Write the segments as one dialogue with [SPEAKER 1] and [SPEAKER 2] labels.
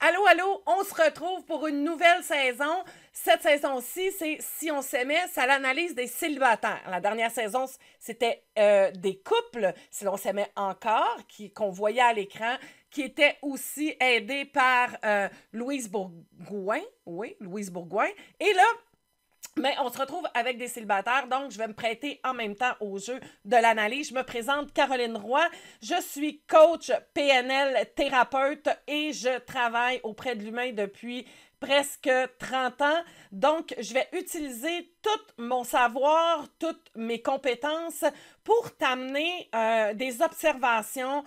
[SPEAKER 1] Allô, allô, on se retrouve pour une nouvelle saison. Cette saison-ci, c'est Si on s'aimait, c'est l'analyse des célibataires. La dernière saison, c'était des couples, si l'on s'aimait encore, qu'on voyait à l'écran, qui étaient aussi aidés par Louise Bourgoin. Oui, Louise Bourgoin. Et là, mais on se retrouve avec des célibataires, donc je vais me prêter en même temps au jeu de l'analyse. Je me présente Caroline Roy, je suis coach PNL thérapeute et je travaille auprès de l'humain depuis presque 30 ans. Donc, je vais utiliser tout mon savoir, toutes mes compétences pour t'amener des observations,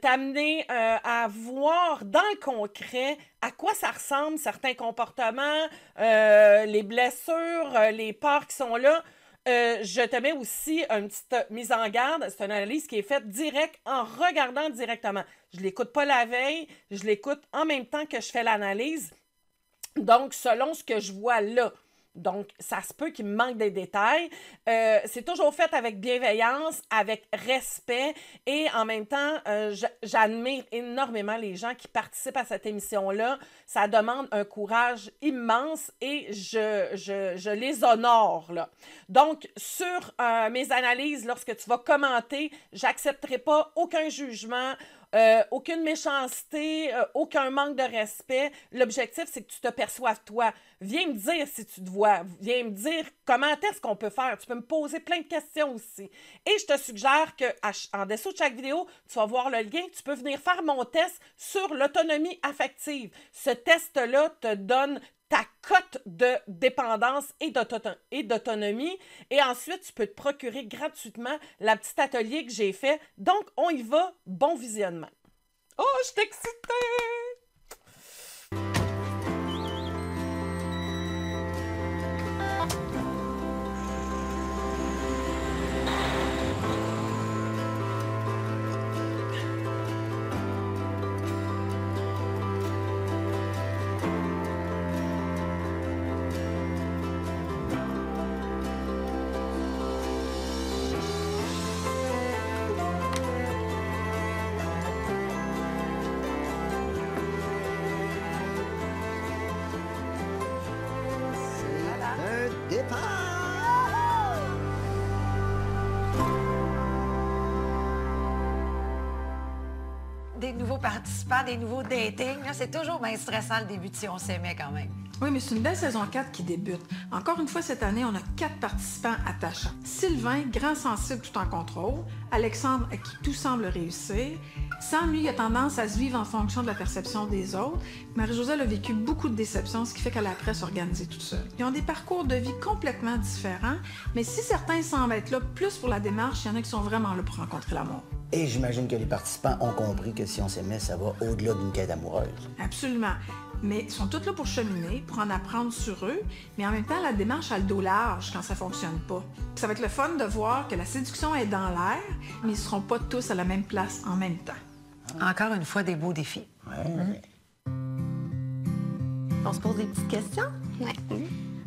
[SPEAKER 1] t'amener à voir dans le concret à quoi ça ressemble certains comportements, les blessures, les peurs qui sont là. Je te mets aussi une petite mise en garde. C'est une analyse qui est faite direct en regardant directement. Je ne l'écoute pas la veille, je l'écoute en même temps que je fais l'analyse. Donc, selon ce que je vois là. Donc, ça se peut qu'il me manque des détails. C'est toujours fait avec bienveillance, avec respect et en même temps, j'admire énormément les gens qui participent à cette émission-là. Ça demande un courage immense et je les honore, là. Donc, sur mes analyses, lorsque tu vas commenter, j'accepterai pas aucun jugement, aucune méchanceté, aucun manque de respect. L'objectif, c'est que tu te perçoives toi. Viens me dire si tu te vois. Viens me dire comment est-ce qu'on peut faire. Tu peux me poser plein de questions aussi. Et je te suggère qu'en dessous de chaque vidéo, tu vas voir le lien. Tu peux venir faire mon test sur l'autonomie affective. Ce test-là te donne ta cote de dépendance et d'autonomie. Et ensuite, tu peux te procurer gratuitement la petite atelier que j'ai fait. Donc, on y va. Bon visionnement. Oh, je suis excitée!
[SPEAKER 2] Des nouveaux participants, des nouveaux datings. C'est toujours bien stressant le début de Si on s'aimait quand même.
[SPEAKER 3] Oui, mais c'est une belle saison 4 qui débute. Encore une fois, cette année, on a 4 participants attachants. Sylvain, grand sensible tout en contrôle. Alexandre, à qui tout semble réussir. Sam, lui, a tendance à se vivre en fonction de la perception des autres. Marie-Josée a vécu beaucoup de déceptions, ce qui fait qu'elle a appris à s'organiser toute seule. Ils ont des parcours de vie complètement différents, mais si certains semblent être là plus pour la démarche, il y en a qui sont vraiment là pour rencontrer l'amour.
[SPEAKER 4] Et j'imagine que les participants ont compris que Si on s'aimait, ça va au-delà d'une quête amoureuse.
[SPEAKER 3] Absolument. Mais ils sont tous là pour cheminer, pour en apprendre sur eux, mais en même temps, la démarche a le dos large quand ça fonctionne pas. Puis ça va être le fun de voir que la séduction est dans l'air, mais ils seront pas tous à la même place en même temps.
[SPEAKER 2] Encore une fois, des beaux défis.
[SPEAKER 4] Ouais.
[SPEAKER 5] On se pose des petites questions?
[SPEAKER 6] Ouais.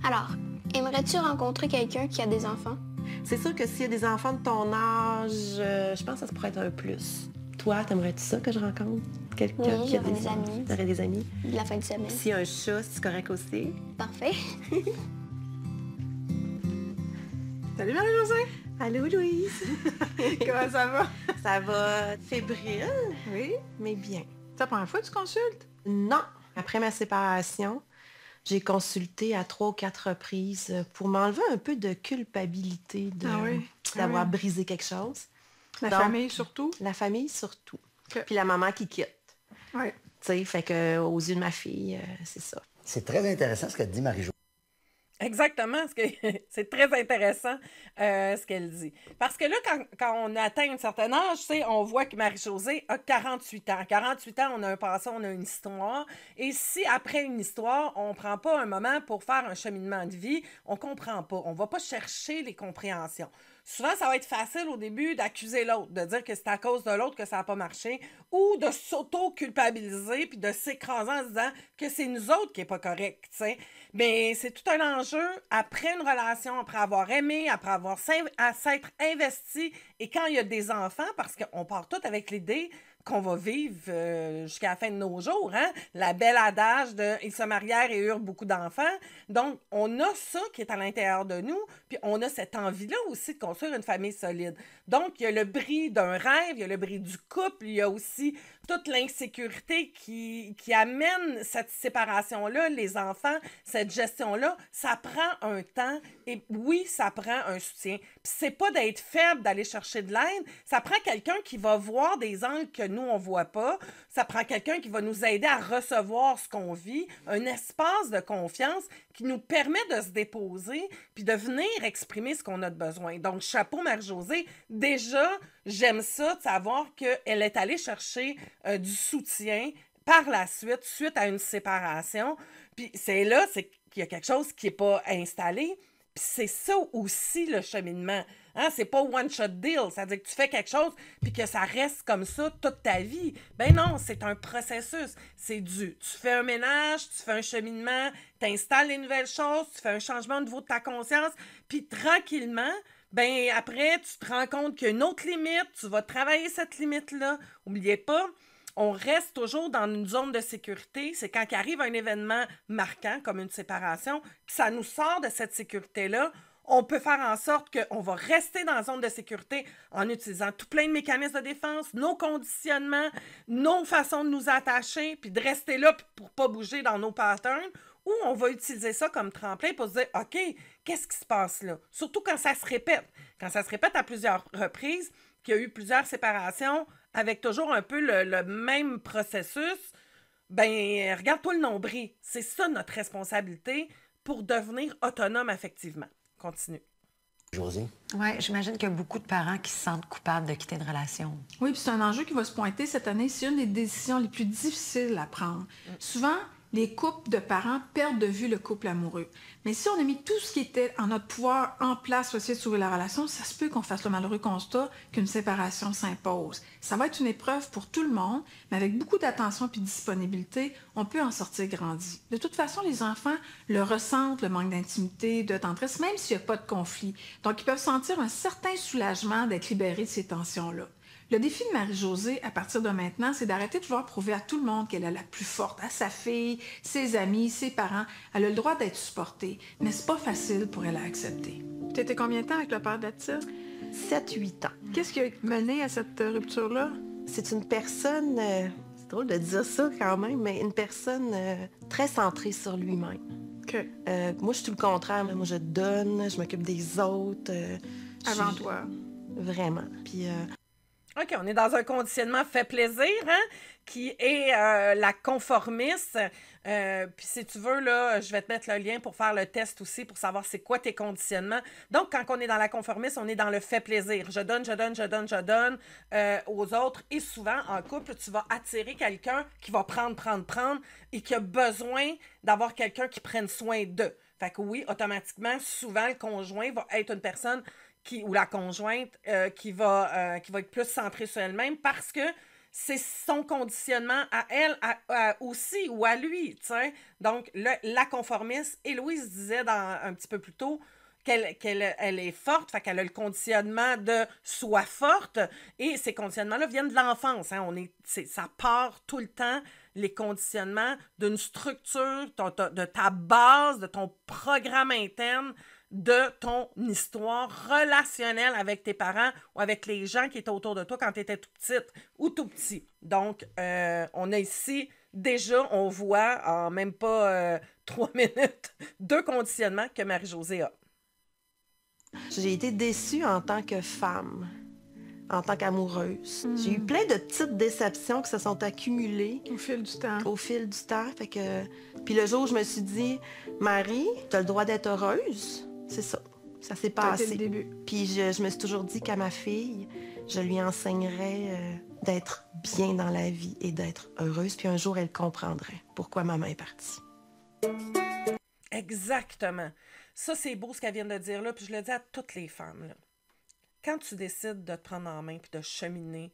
[SPEAKER 6] Alors, aimerais-tu rencontrer quelqu'un qui a des enfants?
[SPEAKER 5] C'est sûr que s'il y a des enfants de ton âge, je pense que ça pourrait être un plus. Toi, t'aimerais-tu ça que je rencontre quelqu'un
[SPEAKER 6] Oui,
[SPEAKER 5] qui a
[SPEAKER 6] j'aurais
[SPEAKER 5] des
[SPEAKER 6] des
[SPEAKER 5] enfants?
[SPEAKER 6] amis.
[SPEAKER 5] T'aurais des amis?
[SPEAKER 6] De la fin de semaine.
[SPEAKER 5] S'il y a un chat, c'est correct aussi?
[SPEAKER 6] Parfait.
[SPEAKER 3] Salut Marie-Josée!
[SPEAKER 5] Allô, Louise?
[SPEAKER 3] Comment ça va?
[SPEAKER 5] Ça va fébrile,
[SPEAKER 3] Oui?
[SPEAKER 5] mais bien.
[SPEAKER 3] C'est la première fois que tu consultes?
[SPEAKER 5] Non. Après ma séparation, j'ai consulté à 3 ou 4 reprises pour m'enlever un peu de culpabilité d'avoir brisé quelque chose.
[SPEAKER 3] La
[SPEAKER 5] Donc,
[SPEAKER 3] famille surtout?
[SPEAKER 5] La famille surtout.
[SPEAKER 3] Ok.
[SPEAKER 5] Puis la maman qui quitte.
[SPEAKER 3] Oui.
[SPEAKER 5] Tu sais, fait que aux yeux de ma fille, c'est ça.
[SPEAKER 4] C'est très intéressant ce que dit Marie-Jo.
[SPEAKER 1] Exactement, c'est très intéressant ce qu'elle dit. Parce que là, quand on atteint un certain âge, on voit que Marie-Josée a 48 ans. À 48 ans, on a un passé, on a une histoire. Et si après une histoire, on ne prend pas un moment pour faire un cheminement de vie, on ne comprend pas. On ne va pas chercher les compréhensions. Souvent, ça va être facile au début d'accuser l'autre, de dire que c'est à cause de l'autre que ça n'a pas marché, ou de s'auto-culpabiliser puis de s'écraser en se disant que c'est nous autres qui n'est pas correct, tu sais. Mais c'est tout un enjeu après une relation, après avoir aimé, après avoir à s'être investi, et quand il y a des enfants, parce qu'on part tout avec l'idée qu'on va vivre jusqu'à la fin de nos jours. Hein? La belle adage de « ils se marièrent et eurent beaucoup d'enfants ». Donc, on a ça qui est à l'intérieur de nous, puis on a cette envie-là aussi de construire une famille solide. Donc, il y a le bris d'un rêve, il y a le bris du couple, il y a aussi toute l'insécurité qui amène cette séparation-là, les enfants, cette gestion-là. Ça prend un temps et oui, ça prend un soutien. Puis c'est pas d'être faible, d'aller chercher de l'aide. Ça prend quelqu'un qui va voir des angles que nous, on voit pas. Ça prend quelqu'un qui va nous aider à recevoir ce qu'on vit, un espace de confiance qui nous permet de se déposer puis de venir exprimer ce qu'on a de besoin. Donc, chapeau Marie-Josée. Déjà, j'aime ça de savoir qu'elle est allée chercher du soutien par la suite à une séparation. Puis c'est là, c'est qu'il y a quelque chose qui n'est pas installé. Puis c'est ça aussi le cheminement. Hein? C'est pas one-shot deal. C'est-à-dire que tu fais quelque chose puis que ça reste comme ça toute ta vie. Ben non, c'est un processus. Tu fais un ménage, tu fais un cheminement, tu installes les nouvelles choses, tu fais un changement au niveau de ta conscience, puis tranquillement, ben après, tu te rends compte qu'il y a une autre limite, tu vas travailler cette limite-là. N'oubliez pas, on reste toujours dans une zone de sécurité. C'est quand il arrive un événement marquant, comme une séparation, que ça nous sort de cette sécurité-là. On peut faire en sorte qu'on va rester dans la zone de sécurité en utilisant tout plein de mécanismes de défense, nos conditionnements, nos façons de nous attacher, puis de rester là pour ne pas bouger dans nos patterns, ou on va utiliser ça comme tremplin pour se dire « OK, qu'est-ce qui se passe là? » Surtout quand ça se répète. Quand ça se répète à plusieurs reprises, qu'il y a eu plusieurs séparations avec toujours un peu le même processus, ben regarde-toi le nombril. C'est ça notre responsabilité pour devenir autonome affectivement. Continue.
[SPEAKER 4] Josée?
[SPEAKER 2] Oui, j'imagine qu'il y a beaucoup de parents qui se sentent coupables de quitter une relation.
[SPEAKER 3] Oui, puis c'est un enjeu qui va se pointer cette année. C'est une des décisions les plus difficiles à prendre. Souvent, les couples de parents perdent de vue le couple amoureux. Mais si on a mis tout ce qui était en notre pouvoir en place pour essayer de sauver la relation, ça se peut qu'on fasse le malheureux constat qu'une séparation s'impose. Ça va être une épreuve pour tout le monde, mais avec beaucoup d'attention et de disponibilité, on peut en sortir grandi. De toute façon, les enfants le ressentent, le manque d'intimité, de tendresse, même s'il n'y a pas de conflit. Donc, ils peuvent sentir un certain soulagement d'être libérés de ces tensions-là. Le défi de Marie-Josée, à partir de maintenant, c'est d'arrêter de vouloir prouver à tout le monde qu'elle est la plus forte, à sa fille, ses amis, ses parents. Elle a le droit d'être supportée, mais c'est pas facile pour elle à accepter. Tu étais combien de temps avec le père d'Atia?
[SPEAKER 5] 7-8 ans.
[SPEAKER 3] Qu'est-ce qui a mené à cette rupture-là?
[SPEAKER 5] C'est une personne, c'est drôle de dire ça quand même, mais une personne très centrée sur lui-même.
[SPEAKER 3] OK.
[SPEAKER 5] Moi, je suis tout le contraire. Moi, je donne, je m'occupe des autres.
[SPEAKER 3] Avant toi.
[SPEAKER 5] Vraiment. Puis...
[SPEAKER 1] OK, on est dans un conditionnement fait plaisir, hein, qui est la conformiste. Puis si tu veux, là, je vais te mettre le lien pour faire le test aussi, pour savoir c'est quoi tes conditionnements. Donc, quand on est dans la conformiste, on est dans le fait plaisir. Je donne aux autres. Et souvent, en couple, tu vas attirer quelqu'un qui va prendre et qui a besoin d'avoir quelqu'un qui prenne soin d'eux. Fait que oui, automatiquement, souvent, le conjoint va être une personne ou la conjointe qui va être plus centrée sur elle-même parce que c'est son conditionnement à elle aussi ou à lui, tu sais. Donc, la conformiste, Héloïse disait un petit peu plus tôt qu'elle est forte, fait qu'elle a le conditionnement de « sois forte » et ces conditionnements-là viennent de l'enfance. Hein. Ça part tout le temps, les conditionnements d'une structure, de ta base, de ton programme interne, de ton histoire relationnelle avec tes parents ou avec les gens qui étaient autour de toi quand tu étais tout petite ou tout petit. Donc, on a ici, déjà, on voit en même pas 3 minutes, 2 conditionnements que Marie-Josée a.
[SPEAKER 5] J'ai été déçue en tant que femme, en tant qu'amoureuse. J'ai eu plein de petites déceptions qui se sont accumulées.
[SPEAKER 3] Au fil du temps.
[SPEAKER 5] Au fil du temps. Fait que... Puis le jour où je me suis dit, Marie, tu as le droit d'être heureuse. C'est ça. Ça s'est passé.
[SPEAKER 3] C'était le début.
[SPEAKER 5] Puis je me suis toujours dit qu'à ma fille, je lui enseignerais d'être bien dans la vie et d'être heureuse. Puis un jour, elle comprendrait pourquoi maman est partie.
[SPEAKER 1] Exactement. Ça, c'est beau ce qu'elle vient de dire là, puis je le dis à toutes les femmes. Là. Quand tu décides de te prendre en main puis de cheminer,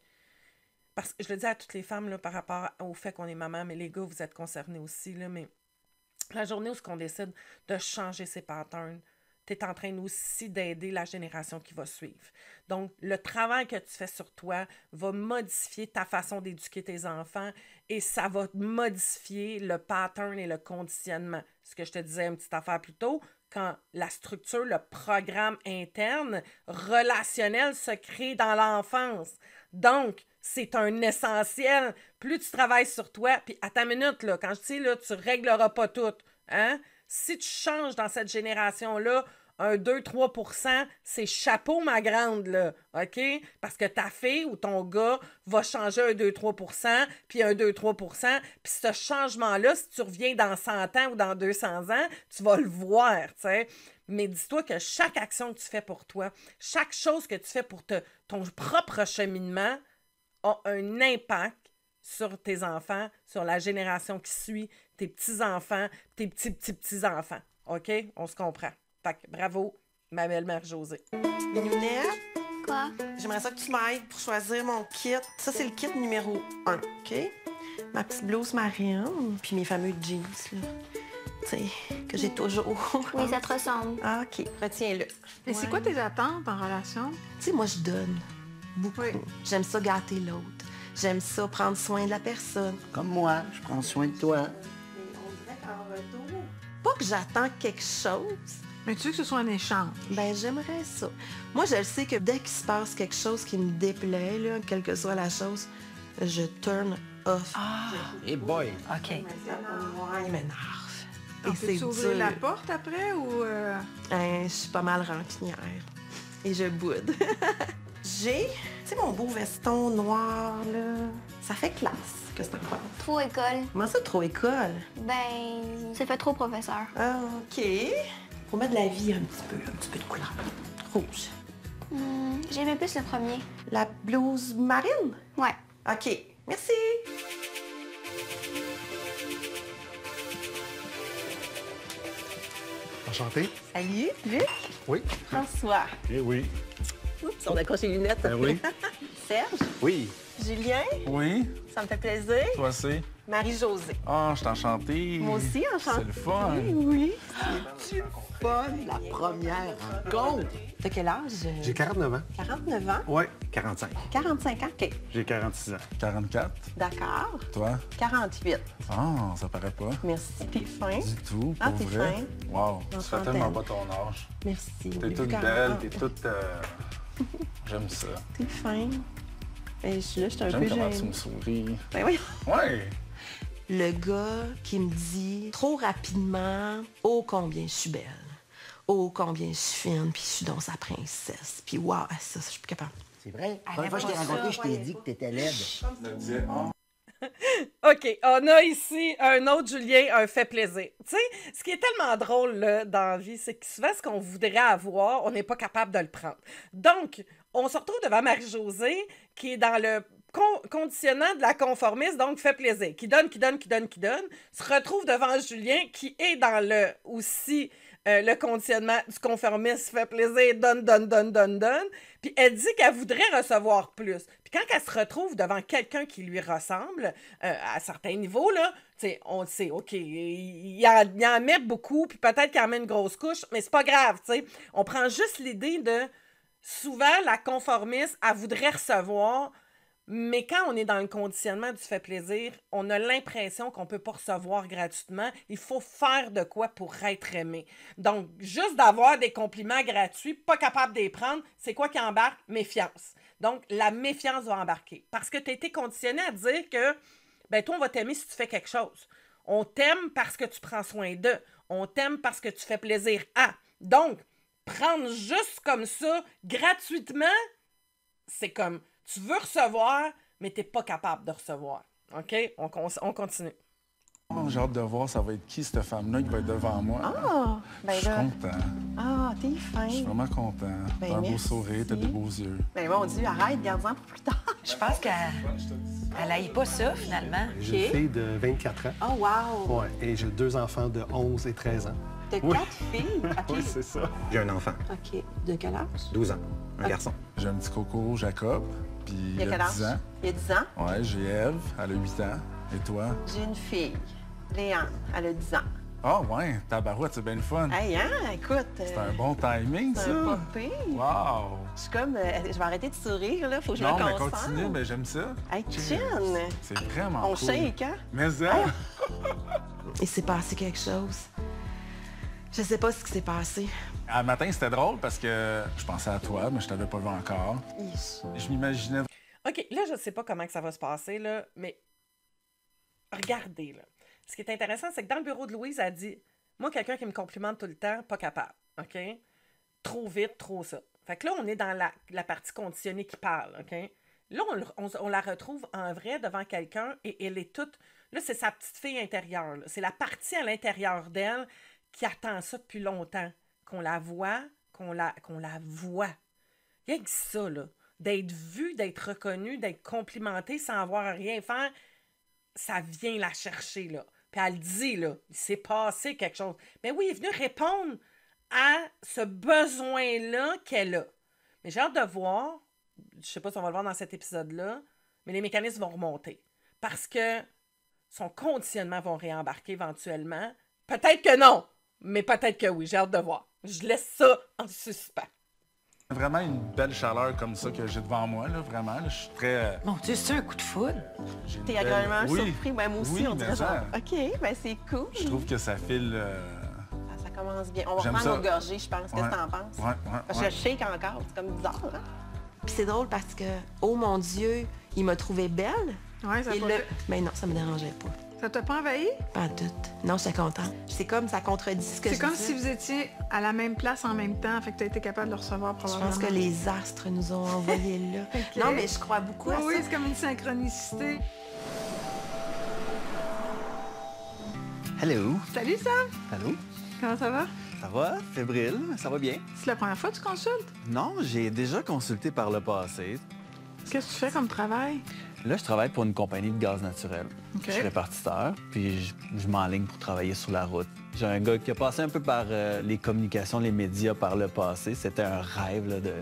[SPEAKER 1] parce que je le dis à toutes les femmes là, par rapport au fait qu'on est maman, mais les gars, vous êtes concernés aussi, là, mais la journée où on décide de changer ses patterns, tu es en train aussi d'aider la génération qui va suivre. Donc, le travail que tu fais sur toi va modifier ta façon d'éduquer tes enfants et ça va modifier le pattern et le conditionnement. Ce que je te disais une petite affaire plus tôt, quand la structure, le programme interne relationnel se crée dans l'enfance. Donc, c'est un essentiel. Plus tu travailles sur toi, puis à ta minute, là, quand je dis là, tu ne régleras pas tout. Hein? Si tu changes dans cette génération-là, un 2-3 %, c'est chapeau, ma grande, là, OK? Parce que ta fille ou ton gars va changer un 2-3 %, puis un 2-3 %, puis ce changement-là, si tu reviens dans 100 ans ou dans 200 ans, tu vas le voir, tu sais. Mais dis-toi que chaque action que tu fais pour toi, chaque chose que tu fais pour ton propre cheminement a un impact sur tes enfants, sur la génération qui suit, tes petits-enfants, tes petits-petits-petits-enfants. OK? On se comprend. Fait que bravo, ma belle-mère Josée.
[SPEAKER 5] Minounette,
[SPEAKER 6] Quoi?
[SPEAKER 5] j'aimerais ça que tu m'aides pour choisir mon kit. Ça, c'est le kit numéro 1, OK? Ma petite blouse marine, puis mes fameux jeans, là. Tu sais, que j'ai toujours.
[SPEAKER 6] Oui, ça te ressemble.
[SPEAKER 5] Ah, OK, retiens-le.
[SPEAKER 3] Et c'est quoi tes attentes en relation?
[SPEAKER 5] Tu sais, moi, je donne beaucoup.
[SPEAKER 3] Oui.
[SPEAKER 5] J'aime ça gâter l'autre. J'aime ça prendre soin de la personne.
[SPEAKER 4] Comme moi, je prends soin de toi.
[SPEAKER 5] Mais on dirait qu'en retour, pas que j'attends quelque chose.
[SPEAKER 3] Mais tu veux que ce soit un échange?
[SPEAKER 5] Ben, j'aimerais ça. Moi, je le sais que dès qu'il se passe quelque chose qui me déplaît, là, quelle que soit la chose, je turn off.
[SPEAKER 4] Hey boy!
[SPEAKER 2] OK.
[SPEAKER 5] Ouais, il m'énerve.
[SPEAKER 3] On
[SPEAKER 5] Et c'est
[SPEAKER 3] peut-tu ouvrir
[SPEAKER 5] dur.
[SPEAKER 3] la porte après ou...
[SPEAKER 5] Je suis pas mal rancunière. Et je boude. J'ai, tu sais, mon beau veston noir, là. Ça fait classe que c'est incroyable.
[SPEAKER 6] Trop école.
[SPEAKER 5] Comment ça, trop école?
[SPEAKER 6] Ben, ça fait trop professeur.
[SPEAKER 5] Ah, OK. Faut mettre de la vie un petit peu de couleur. Rouge.
[SPEAKER 6] J'aimais plus le premier.
[SPEAKER 5] La blouse marine?
[SPEAKER 6] Ouais.
[SPEAKER 5] OK. Merci.
[SPEAKER 7] Enchanté.
[SPEAKER 5] Salut, Luc.
[SPEAKER 7] Oui.
[SPEAKER 5] François.
[SPEAKER 7] Eh oui.
[SPEAKER 5] Oups, on accroche les lunettes.
[SPEAKER 7] Ben oui.
[SPEAKER 5] Serge.
[SPEAKER 7] Oui.
[SPEAKER 5] Julien.
[SPEAKER 8] Oui,
[SPEAKER 5] Ça me fait plaisir.
[SPEAKER 8] toi c'est.
[SPEAKER 5] Marie-Josée.
[SPEAKER 8] Ah, je suis enchanté.
[SPEAKER 5] Moi aussi, enchantée.
[SPEAKER 8] C'est le fun.
[SPEAKER 5] Oui.
[SPEAKER 4] C'est fun, la première rencontre!
[SPEAKER 5] T'as quel âge?
[SPEAKER 7] J'ai 49 ans.
[SPEAKER 5] 49 ans?
[SPEAKER 7] Oui. 45.
[SPEAKER 5] 45 ans? OK.
[SPEAKER 7] J'ai 46 ans.
[SPEAKER 8] 44.
[SPEAKER 5] D'accord.
[SPEAKER 8] Toi?
[SPEAKER 5] 48.
[SPEAKER 8] Ah, ça paraît pas.
[SPEAKER 5] Merci. T'es fin.
[SPEAKER 8] Du tout,
[SPEAKER 5] Ah,
[SPEAKER 8] pour
[SPEAKER 5] t'es
[SPEAKER 8] vrai.
[SPEAKER 5] fin.
[SPEAKER 8] Wow, tu fais
[SPEAKER 5] Trentaine.
[SPEAKER 8] tellement pas ton âge.
[SPEAKER 5] Merci.
[SPEAKER 8] T'es toute belle, t'es toute... J'aime ça.
[SPEAKER 5] T'es fin. Et je suis là, je suis un peu
[SPEAKER 8] J'aime comment tu
[SPEAKER 5] gênée.
[SPEAKER 8] me souris.
[SPEAKER 5] Ben oui.
[SPEAKER 8] Ouais!
[SPEAKER 5] Le gars qui me dit trop rapidement « Oh, combien je suis belle! Oh, combien je suis fine! » Puis je suis dans sa princesse. Puis wow, ça, je suis plus capable.
[SPEAKER 4] C'est vrai? La première fois que je t'ai rencontré, je t'ai dit que t'étais laide.
[SPEAKER 1] OK, on a ici un autre Julien, un fait plaisir. Tu sais, ce qui est tellement drôle là, dans la vie, c'est que souvent, ce qu'on voudrait avoir, on n'est pas capable de le prendre. Donc, on se retrouve devant Marie-Josée, qui est dans le conditionnant de la conformiste, donc fait plaisir, qui donne, se retrouve devant Julien, qui est dans le aussi le conditionnement du conformiste, fait plaisir, donne. Puis elle dit qu'elle voudrait recevoir plus. Puis quand elle se retrouve devant quelqu'un qui lui ressemble, à certains niveaux, là, on le sait, OK, il en met beaucoup, puis peut-être qu'il en met une grosse couche, mais c'est pas grave, tu sais. On prend juste l'idée de, souvent, la conformiste, elle voudrait recevoir, mais quand on est dans le conditionnement du fait plaisir, on a l'impression qu'on ne peut pas recevoir gratuitement. Il faut faire de quoi pour être aimé. Donc, juste d'avoir des compliments gratuits, pas capable de les prendre, c'est quoi qui embarque? Méfiance. Donc, la méfiance va embarquer. Parce que tu as été conditionné à dire que, ben toi, on va t'aimer si tu fais quelque chose. On t'aime parce que tu prends soin d'eux. On t'aime parce que tu fais plaisir à. Donc, prendre juste comme ça, gratuitement, c'est comme... Tu veux recevoir, mais tu n'es pas capable de recevoir. OK? On continue.
[SPEAKER 8] Oh, j'ai hâte de voir ça va être qui, cette femme-là, qui va être devant moi.
[SPEAKER 5] Ah, ben
[SPEAKER 8] Je suis
[SPEAKER 5] là.
[SPEAKER 8] content.
[SPEAKER 5] Ah, t'es fin.
[SPEAKER 8] Je suis vraiment content.
[SPEAKER 5] Ben,
[SPEAKER 8] T'as un beau
[SPEAKER 5] merci.
[SPEAKER 8] sourire, t'as des beaux yeux.
[SPEAKER 5] Ben mon Dieu, arrête, garde-en pour plus tard.
[SPEAKER 2] Je pense qu'elle n'aille pas ça, finalement.
[SPEAKER 7] J'ai une fille de 24 ans.
[SPEAKER 5] Oh, wow.
[SPEAKER 7] Ouais. Et j'ai 2 enfants de 11 et 13 ans.
[SPEAKER 5] T'as
[SPEAKER 7] Oui.
[SPEAKER 5] 4 filles? OK.
[SPEAKER 7] Oui, c'est ça.
[SPEAKER 9] J'ai un enfant,
[SPEAKER 5] OK. De quel âge?
[SPEAKER 9] 12 ans, un garçon.
[SPEAKER 8] J'ai un petit coco, Jacob, puis
[SPEAKER 5] Il y a quel âge?
[SPEAKER 8] 10 ans.
[SPEAKER 5] Il y a 10 ans.
[SPEAKER 8] Ouais, j'ai Ève, elle a 8 ans. Et toi?
[SPEAKER 5] J'ai une fille, Léane, elle a 10 ans.
[SPEAKER 8] Ah ouais, tabarouette, c'est bien le fun.
[SPEAKER 5] Hey, hein, écoute.
[SPEAKER 8] C'est un bon timing,
[SPEAKER 5] c'est
[SPEAKER 8] ça.
[SPEAKER 5] un pas pire.
[SPEAKER 8] Wow.
[SPEAKER 5] Je suis comme, je vais arrêter de sourire, là. Faut que je me
[SPEAKER 8] Non, mais
[SPEAKER 5] concentre.
[SPEAKER 8] continue, mais j'aime ça.
[SPEAKER 5] Hey, chin!
[SPEAKER 8] C'est vraiment
[SPEAKER 5] On
[SPEAKER 8] cool.
[SPEAKER 5] shake, hein?
[SPEAKER 8] Mais ça...
[SPEAKER 5] Il s'est passé quelque chose. Je sais pas ce qui s'est passé.
[SPEAKER 8] Un matin, c'était drôle parce que je pensais à toi, mais je t'avais pas vu encore. Je m'imaginais...
[SPEAKER 1] OK, là, je sais pas comment que ça va se passer, là, mais regardez, là. Ce qui est intéressant, c'est que dans le bureau de Louise, elle dit « Moi, quelqu'un qui me complimente tout le temps, pas capable. OK? Trop vite, trop ça. » Fait que là, on est dans la partie conditionnée qui parle. OK? Là, on la retrouve en vrai devant quelqu'un et elle est toute... Là, c'est sa petite fille intérieure. C'est la partie à l'intérieur d'elle qui attend ça depuis longtemps. Qu'on la voit, qu'on la voit. Il y a que ça, là. D'être vue, d'être reconnue, d'être complimentée sans avoir à rien faire, ça vient la chercher, là. Puis elle dit, là, il s'est passé quelque chose. Mais oui, il est venu répondre à ce besoin-là qu'elle a. Mais j'ai hâte de voir, je sais pas si on va le voir dans cet épisode-là, mais les mécanismes vont remonter. Parce que son conditionnement va réembarquer éventuellement. Peut-être que non, mais peut-être que oui. J'ai hâte de voir. Je laisse ça en suspens.
[SPEAKER 8] Vraiment une belle chaleur comme ça que j'ai devant moi, là, vraiment. Là, je suis très...
[SPEAKER 2] Mon Dieu, c'est un coup de foudre.
[SPEAKER 8] j'ai une
[SPEAKER 5] T'es
[SPEAKER 8] belle-
[SPEAKER 5] agréablement
[SPEAKER 8] Oui.
[SPEAKER 5] surpris, même moi aussi,
[SPEAKER 8] Oui,
[SPEAKER 5] on dirait
[SPEAKER 8] mais
[SPEAKER 5] genre,
[SPEAKER 8] ça,
[SPEAKER 5] OK, ben c'est cool.
[SPEAKER 8] je trouve que ça file...
[SPEAKER 5] Ça commence bien. On va
[SPEAKER 8] J'aime
[SPEAKER 5] reprendre
[SPEAKER 8] ça.
[SPEAKER 5] nos gorgées, je pense. Qu'est-ce que t'en penses?
[SPEAKER 8] Ouais,
[SPEAKER 5] Parce que
[SPEAKER 8] ouais.
[SPEAKER 5] je shake encore, c'est comme bizarre, hein? Puis c'est drôle parce que, oh mon Dieu, il m'a trouvée belle.
[SPEAKER 3] Ouais, ça
[SPEAKER 5] Et
[SPEAKER 3] pas-
[SPEAKER 5] là, mais non, ça me dérangeait pas.
[SPEAKER 3] Ça t'a pas envahi?
[SPEAKER 5] Pas tout. Non, j'étais contente. C'est comme ça contredit ce que
[SPEAKER 3] C'est
[SPEAKER 5] je
[SPEAKER 3] comme
[SPEAKER 5] disais.
[SPEAKER 3] si vous étiez à la même place en même temps, fait que t'as été capable de le recevoir
[SPEAKER 5] Je
[SPEAKER 3] probablement.
[SPEAKER 5] pense que les astres nous ont envoyés là.
[SPEAKER 3] Ok.
[SPEAKER 5] Non, mais je crois beaucoup à
[SPEAKER 3] Oui,
[SPEAKER 5] ça.
[SPEAKER 3] c'est comme une synchronicité.
[SPEAKER 9] Hello.
[SPEAKER 3] Salut Sam!
[SPEAKER 9] Allô?
[SPEAKER 3] Comment ça va?
[SPEAKER 9] Ça va? Fébrile? Ça va bien?
[SPEAKER 3] C'est la première fois que tu consultes?
[SPEAKER 9] Non, j'ai déjà consulté par le passé.
[SPEAKER 3] Qu'est-ce que tu fais comme travail?
[SPEAKER 9] Là, je travaille pour une compagnie de gaz naturel.
[SPEAKER 3] OK.
[SPEAKER 9] Je suis répartiteur, puis je m'enligne pour travailler sur la route. J'ai un gars qui a passé un peu par les communications, les médias par le passé. C'était un rêve là, de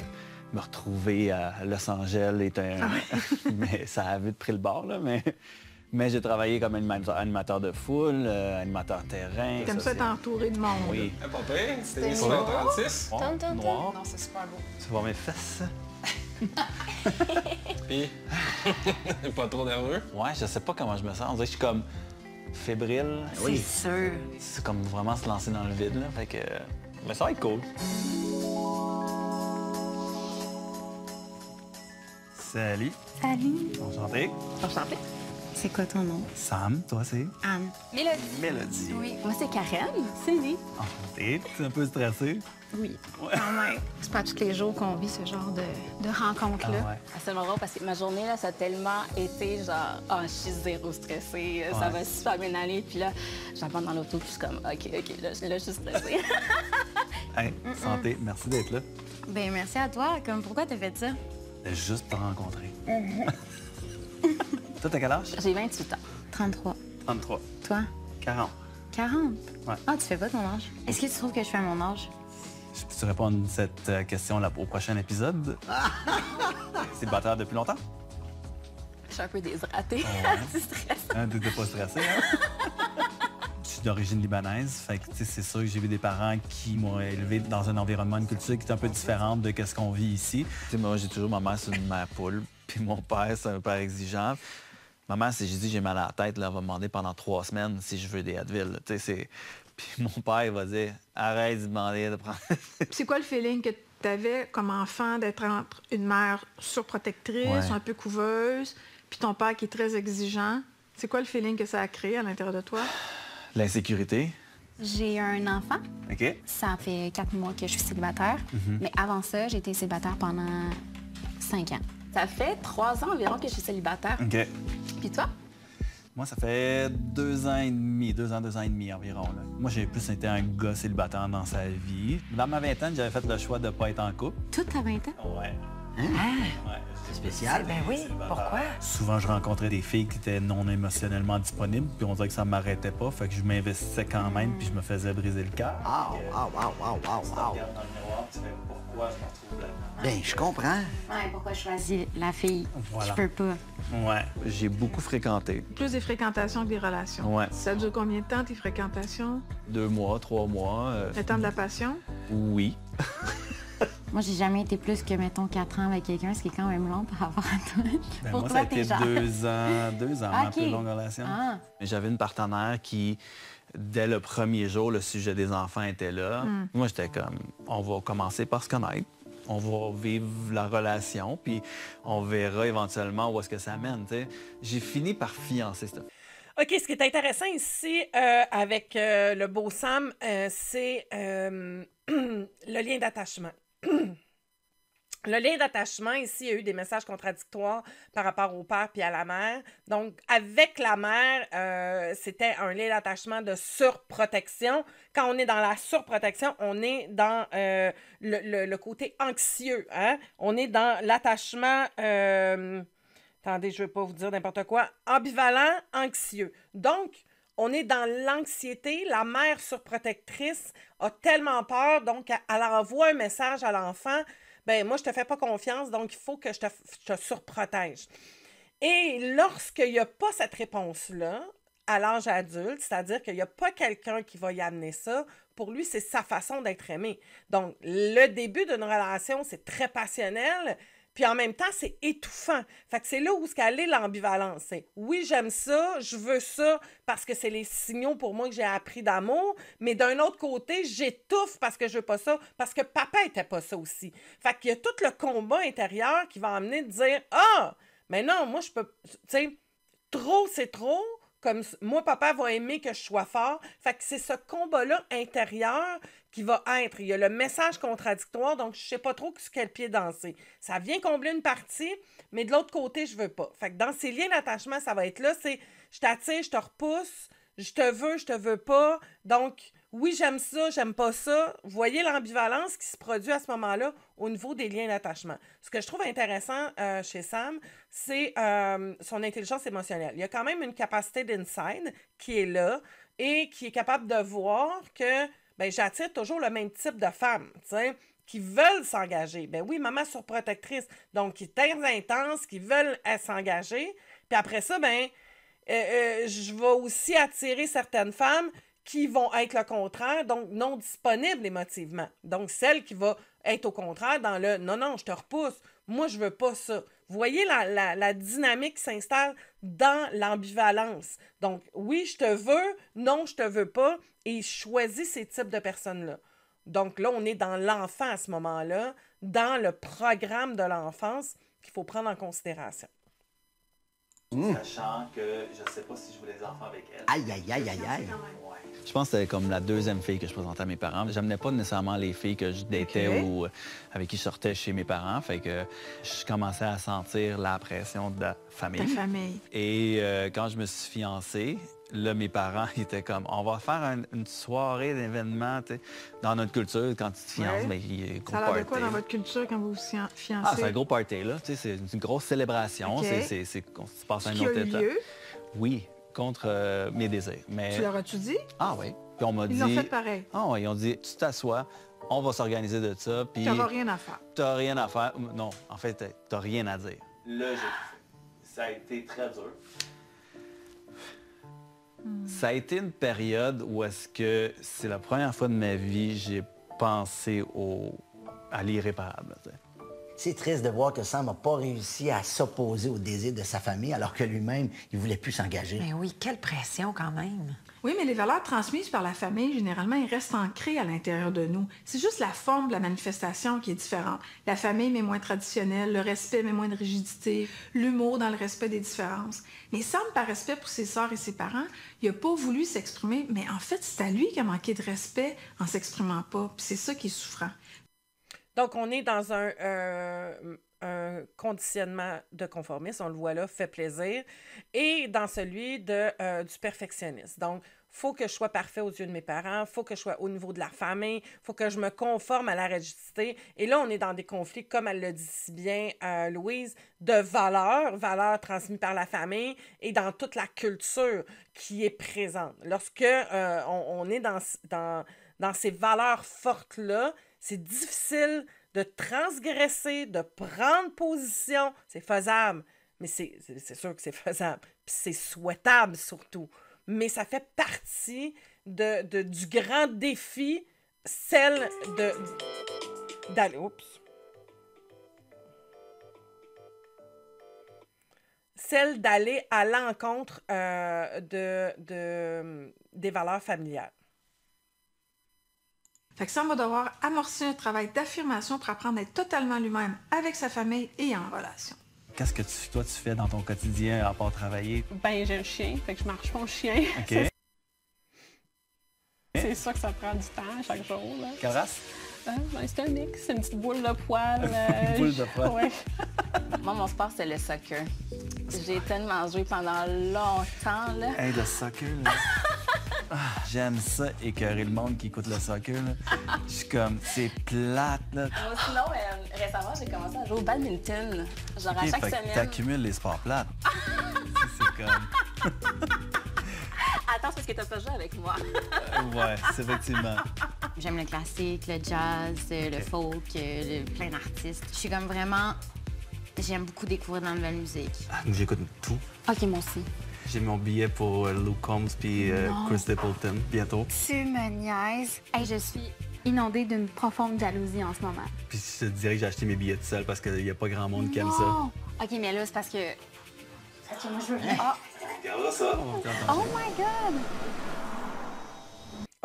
[SPEAKER 9] me retrouver à Los Angeles. Mais ça a vite pris le bord, là, mais j'ai travaillé comme animateur de foule, animateur terrain.
[SPEAKER 3] T'aimes ça être entouré de monde?
[SPEAKER 9] Oui.
[SPEAKER 10] Pas pire, c'était
[SPEAKER 6] C'était
[SPEAKER 10] 36.
[SPEAKER 6] Tonne, tonne,
[SPEAKER 9] Noir.
[SPEAKER 6] tonne. Non, c'est super beau.
[SPEAKER 9] Tu vois mes fesses?
[SPEAKER 10] Puis, pas trop nerveux.
[SPEAKER 9] Ouais, je sais pas comment je me sens. On dirait que je suis comme fébrile.
[SPEAKER 2] C'est sûr.
[SPEAKER 9] C'est comme vraiment se lancer dans le vide, là. Fait que... Mais ça va être cool. Salut.
[SPEAKER 6] Salut.
[SPEAKER 9] Enchanté.
[SPEAKER 5] Enchanté.
[SPEAKER 6] C'est quoi ton nom?
[SPEAKER 9] Sam, toi c'est?
[SPEAKER 6] Anne. Mélodie.
[SPEAKER 9] Mélodie.
[SPEAKER 6] Oui. Moi, c'est Karen. Cindy.
[SPEAKER 9] Enchanté. Tu es un peu stressé?
[SPEAKER 6] Oui. Quand même. C'est pas tous les jours qu'on vit ce genre de rencontre-là.
[SPEAKER 9] Ah ouais.
[SPEAKER 11] C'est marrant parce que ma journée, là, ça a tellement été genre, ah, je suis zéro stressée, ça
[SPEAKER 9] Ouais.
[SPEAKER 11] va super bien aller. Puis là, j'entends dans l'auto, puis je suis comme, OK, là, je suis stressée.
[SPEAKER 9] Hey, santé. Merci d'être là.
[SPEAKER 6] Ben merci à toi. Comme pourquoi t'as fait ça?
[SPEAKER 9] Juste te rencontrer. Toi, t'as quel âge?
[SPEAKER 11] J'ai 28 ans.
[SPEAKER 6] 33.
[SPEAKER 9] 33.
[SPEAKER 6] Toi?
[SPEAKER 9] 40.
[SPEAKER 6] 40?
[SPEAKER 9] Ouais.
[SPEAKER 6] Ah, tu fais pas ton âge. Est-ce que tu trouves que je fais à mon âge?
[SPEAKER 9] Je peux-tu répondre à cette question-là au prochain épisode? Célibataire depuis longtemps?
[SPEAKER 11] Je suis un peu déshydratée.
[SPEAKER 9] Ouais.
[SPEAKER 11] C'est stressant.
[SPEAKER 9] Hein, t'étais pas stressé, hein? Je suis d'origine libanaise, fait que tu sais, c'est sûr que j'ai vu des parents qui m'ont élevé dans un environnement, une culture qui est un peu différente de ce qu'on vit ici. Tu sais, moi, j'ai toujours ma mère, c'est une mère poule, puis mon père, c'est un père exigeant. Ma mère, si j'ai dit j'ai mal à la tête, là, elle va me demander pendant 3 semaines si je veux des Advil. Là. Tu sais, c'est... Puis mon père, il va dire arrête de demander de prendre.
[SPEAKER 3] C'est quoi le feeling que t'avais comme enfant d'être entre une mère surprotectrice,
[SPEAKER 9] Ouais.
[SPEAKER 3] un peu couveuse, puis ton père qui est très exigeant? C'est quoi le feeling que ça a créé à l'intérieur de toi?
[SPEAKER 9] L'insécurité.
[SPEAKER 6] J'ai un enfant.
[SPEAKER 9] OK?
[SPEAKER 6] Ça fait 4 mois que je suis célibataire. Mais avant ça, j'ai été célibataire pendant 5 ans.
[SPEAKER 11] Ça fait 3 ans environ que je suis célibataire.
[SPEAKER 9] OK.
[SPEAKER 11] Puis toi?
[SPEAKER 9] Moi, ça fait 2 ans et demi, 2 ans et demi environ. Là. Moi, j'ai plus été un gars célibataire dans sa vie. Dans ma vingtaine, j'avais fait le choix de ne pas être en couple.
[SPEAKER 6] Toute ta 20 ans?
[SPEAKER 9] Ouais.
[SPEAKER 4] Hein? C'est spécial.
[SPEAKER 2] Ben oui, pourquoi?
[SPEAKER 9] Souvent, je rencontrais des filles qui étaient non émotionnellement disponibles, puis on dirait que ça m'arrêtait pas, fait que je m'investissais quand même, puis je me faisais briser le cœur.
[SPEAKER 4] Wow, wow, wow, wow, wow, wow.
[SPEAKER 9] Regarde dans le miroir, tu fais pourquoi pourquoi je me retrouve là-dedans.
[SPEAKER 4] Ben, je comprends.
[SPEAKER 6] Ouais, pourquoi je choisis la fille?
[SPEAKER 9] Voilà.
[SPEAKER 6] Je peux pas.
[SPEAKER 9] Ouais, j'ai beaucoup fréquenté.
[SPEAKER 3] Plus des fréquentations que des relations.
[SPEAKER 9] Ouais.
[SPEAKER 3] Ça dure combien de temps, tes fréquentations?
[SPEAKER 9] 2 mois, 3 mois.
[SPEAKER 3] Le temps de la passion?
[SPEAKER 9] Oui.
[SPEAKER 6] Moi, j'ai jamais été plus que, mettons, 4 ans avec quelqu'un, ce qui est quand même long par rapport à toi.
[SPEAKER 9] Ben
[SPEAKER 6] Pour
[SPEAKER 9] moi,
[SPEAKER 6] toi,
[SPEAKER 9] ça a
[SPEAKER 6] t'es
[SPEAKER 9] été
[SPEAKER 6] genre...
[SPEAKER 9] 2 ans, ma
[SPEAKER 6] Ok.
[SPEAKER 9] plus longue relation.
[SPEAKER 6] Ah.
[SPEAKER 9] Mais j'avais une partenaire qui, dès le premier jour, le sujet des enfants était là. Moi, j'étais comme, on va commencer par se connaître. On va vivre la relation, puis on verra éventuellement où est-ce que ça mène. T'sais. J'ai fini par fiancer ça.
[SPEAKER 1] OK, ce qui est intéressant ici avec le beau Sam, c'est le lien d'attachement. Le lien d'attachement, ici, il y a eu des messages contradictoires par rapport au père puis à la mère. Donc, avec la mère, c'était un lien d'attachement de surprotection. Quand on est dans la surprotection, on est dans le côté anxieux. Hein? On est dans l'attachement... attendez, je ne veux pas vous dire n'importe quoi. Ambivalent, anxieux. Donc, on est dans l'anxiété. La mère surprotectrice a tellement peur, donc elle envoie un message à l'enfant. Ben moi, je te fais pas confiance, donc il faut que je te surprotège. Et lorsqu'il n'y a pas cette réponse-là, à l'âge adulte, c'est-à-dire qu'il n'y a pas quelqu'un qui va y amener ça, pour lui, c'est sa façon d'être aimé. Donc, le début d'une relation, c'est très passionnel, puis en même temps, c'est étouffant. Fait que c'est là où est l'ambivalence. C'est oui, j'aime ça, je veux ça, parce que c'est les signaux pour moi que j'ai appris d'amour, mais d'un autre côté, j'étouffe parce que je veux pas ça, parce que papa était pas ça aussi. Fait qu'il y a tout le combat intérieur qui va amener de dire « Ah, mais non, moi, je peux... » Tu sais, trop, c'est trop. Comme moi, papa va aimer que je sois fort. Fait que c'est ce combat-là intérieur qui va être. Il y a le message contradictoire, donc je sais pas trop sur quel pied danser. Ça vient combler une partie, mais de l'autre côté, je veux pas. Fait que dans ces liens d'attachement, ça va être là, c'est je t'attire, je te repousse, je te veux pas. Donc, oui, j'aime ça, j'aime pas ça. Vous voyez l'ambivalence qui se produit à ce moment-là au niveau des liens d'attachement. Ce que je trouve intéressant chez Sam, c'est son intelligence émotionnelle. Il y a quand même une capacité d'insight qui est là et qui est capable de voir que ben, j'attire toujours le même type de femmes, tu sais, qui veulent s'engager. Ben oui, maman surprotectrice, donc qui est très intense, qui veulent s'engager. Puis après ça, ben, je vais aussi attirer certaines femmes qui vont être le contraire, donc non disponibles émotivement. Donc, celle qui va être au contraire dans le « non, non, je te repousse, moi, je veux pas ça ». Vous voyez la dynamique qui s'installe dans l'ambivalence. Donc, oui, je te veux, non, je te veux pas, et je choisis ces types de personnes-là. Donc là, on est dans l'enfant à ce moment-là, dans le programme de l'enfance qu'il faut prendre en considération.
[SPEAKER 9] Sachant que je ne sais pas si je voulais des enfants avec elle.
[SPEAKER 4] Aïe, aïe, aïe, aïe, aïe.
[SPEAKER 9] Je pense que c'était comme la deuxième fille que je présentais à mes parents. J'amenais pas nécessairement les filles que je datais ou avec qui je sortais chez mes parents. Fait que je commençais à sentir la pression de la famille.
[SPEAKER 3] Ta famille.
[SPEAKER 9] Et quand je me suis fiancé, là, mes parents étaient comme, on va faire une soirée d'événements, tu sais. Dans notre culture, quand tu te fiances, ben, il y a un gros
[SPEAKER 3] Ça a l'air de
[SPEAKER 9] party.
[SPEAKER 3] quoi dans votre culture quand vous vous fiancez?
[SPEAKER 9] Ah, c'est un gros party, là. Tu sais, c'est une grosse célébration.
[SPEAKER 3] OK.
[SPEAKER 9] On se passe à un
[SPEAKER 3] Qui a
[SPEAKER 9] autre
[SPEAKER 3] eu
[SPEAKER 9] état.
[SPEAKER 3] lieu?
[SPEAKER 9] Oui, contre mes désirs. Mais...
[SPEAKER 3] Tu leur as-tu dit?
[SPEAKER 9] Ah oui. Puis on m'a dit...
[SPEAKER 3] Ils l'ont fait pareil.
[SPEAKER 9] Ah oui, ils ont dit, tu t'assois, on va s'organiser de ça, puis...
[SPEAKER 3] T'auras rien à faire.
[SPEAKER 9] T'as rien à faire. Non, en fait, t'as rien à dire. Là, j'ai tout fait. Ça a été très dur. Ça a été une période où est-ce que c'est la première fois de ma vie j'ai pensé à l'irréparable. Tu sais.
[SPEAKER 4] C'est triste de voir que Sam n'a pas réussi à s'opposer au désir de sa famille alors que lui-même, il voulait plus s'engager.
[SPEAKER 2] Mais oui, quelle pression quand même.
[SPEAKER 3] Oui, mais les valeurs transmises par la famille, généralement, elles restent ancrées à l'intérieur de nous. C'est juste la forme de la manifestation qui est différente. La famille met moins traditionnelle, le respect met moins de rigidité, l'humour dans le respect des différences. Mais Sam, par respect pour ses sœurs et ses parents, il n'a pas voulu s'exprimer, mais en fait, c'est à lui qui a manqué de respect en s'exprimant pas. Puis c'est ça qui est souffrant.
[SPEAKER 1] Donc, on est dans un conditionnement de conformisme, on le voit là, fait plaisir, et dans celui du perfectionnisme. Donc, il faut que je sois parfait aux yeux de mes parents, il faut que je sois au niveau de la famille, il faut que je me conforme à la rigidité. Et là, on est dans des conflits, comme elle le dit si bien, Louise, de valeurs transmises par la famille et dans toute la culture qui est présente. Lorsque on est dans ces valeurs fortes-là, c'est difficile de transgresser, de prendre position. C'est faisable, mais c'est sûr que c'est faisable. Puis c'est souhaitable surtout. Mais ça fait partie du grand défi, celle d'aller... Oups. Celle d'aller à l'encontre des valeurs familiales.
[SPEAKER 3] Fait que Sam va devoir amorcer un travail d'affirmation pour apprendre à être totalement lui-même avec sa famille et en relation.
[SPEAKER 9] Qu'est-ce que tu fais dans ton quotidien à part travailler?
[SPEAKER 12] Ben, j'ai un chien, fait que je marche mon chien.
[SPEAKER 9] OK.
[SPEAKER 12] C'est sûr que ça prend du temps chaque jour. Là.
[SPEAKER 9] Quelle race?
[SPEAKER 12] Ben, c'est un mix, c'est une petite boule de poil.
[SPEAKER 9] Une boule de poil.
[SPEAKER 12] Ouais.
[SPEAKER 11] Moi, mon sport, c'est le soccer. J'ai tellement joué pendant longtemps, là.
[SPEAKER 9] Hey, le soccer, là. J'aime ça, écœurer le monde qui écoute le soccer, là. Je suis comme, c'est plate, là.
[SPEAKER 11] Sinon, récemment, j'ai commencé à jouer au badminton. Genre à chaque semaine.
[SPEAKER 9] T'accumules les sports plates. C'est comme...
[SPEAKER 11] Attends, c'est parce que t'as pas joué avec moi.
[SPEAKER 9] Ouais, c'est effectivement.
[SPEAKER 6] J'aime le classique, le jazz, le folk, plein d'artistes. Je suis comme vraiment... J'aime beaucoup découvrir de la nouvelle musique.
[SPEAKER 13] J'écoute tout.
[SPEAKER 6] OK, moi aussi.
[SPEAKER 13] J'ai mon billet pour Luke Combs puis Chris Stapleton bientôt.
[SPEAKER 6] Tu me niaises. Hey, je suis inondée d'une profonde jalousie en ce moment.
[SPEAKER 13] Puis je te dirais que j'ai acheté mes billets tout seul parce qu'il n'y a pas grand monde qui aime ça.
[SPEAKER 6] OK, mais là, c'est parce que... OK, moi, je veux...
[SPEAKER 13] Ah! Regarde ça.
[SPEAKER 6] Oh my God!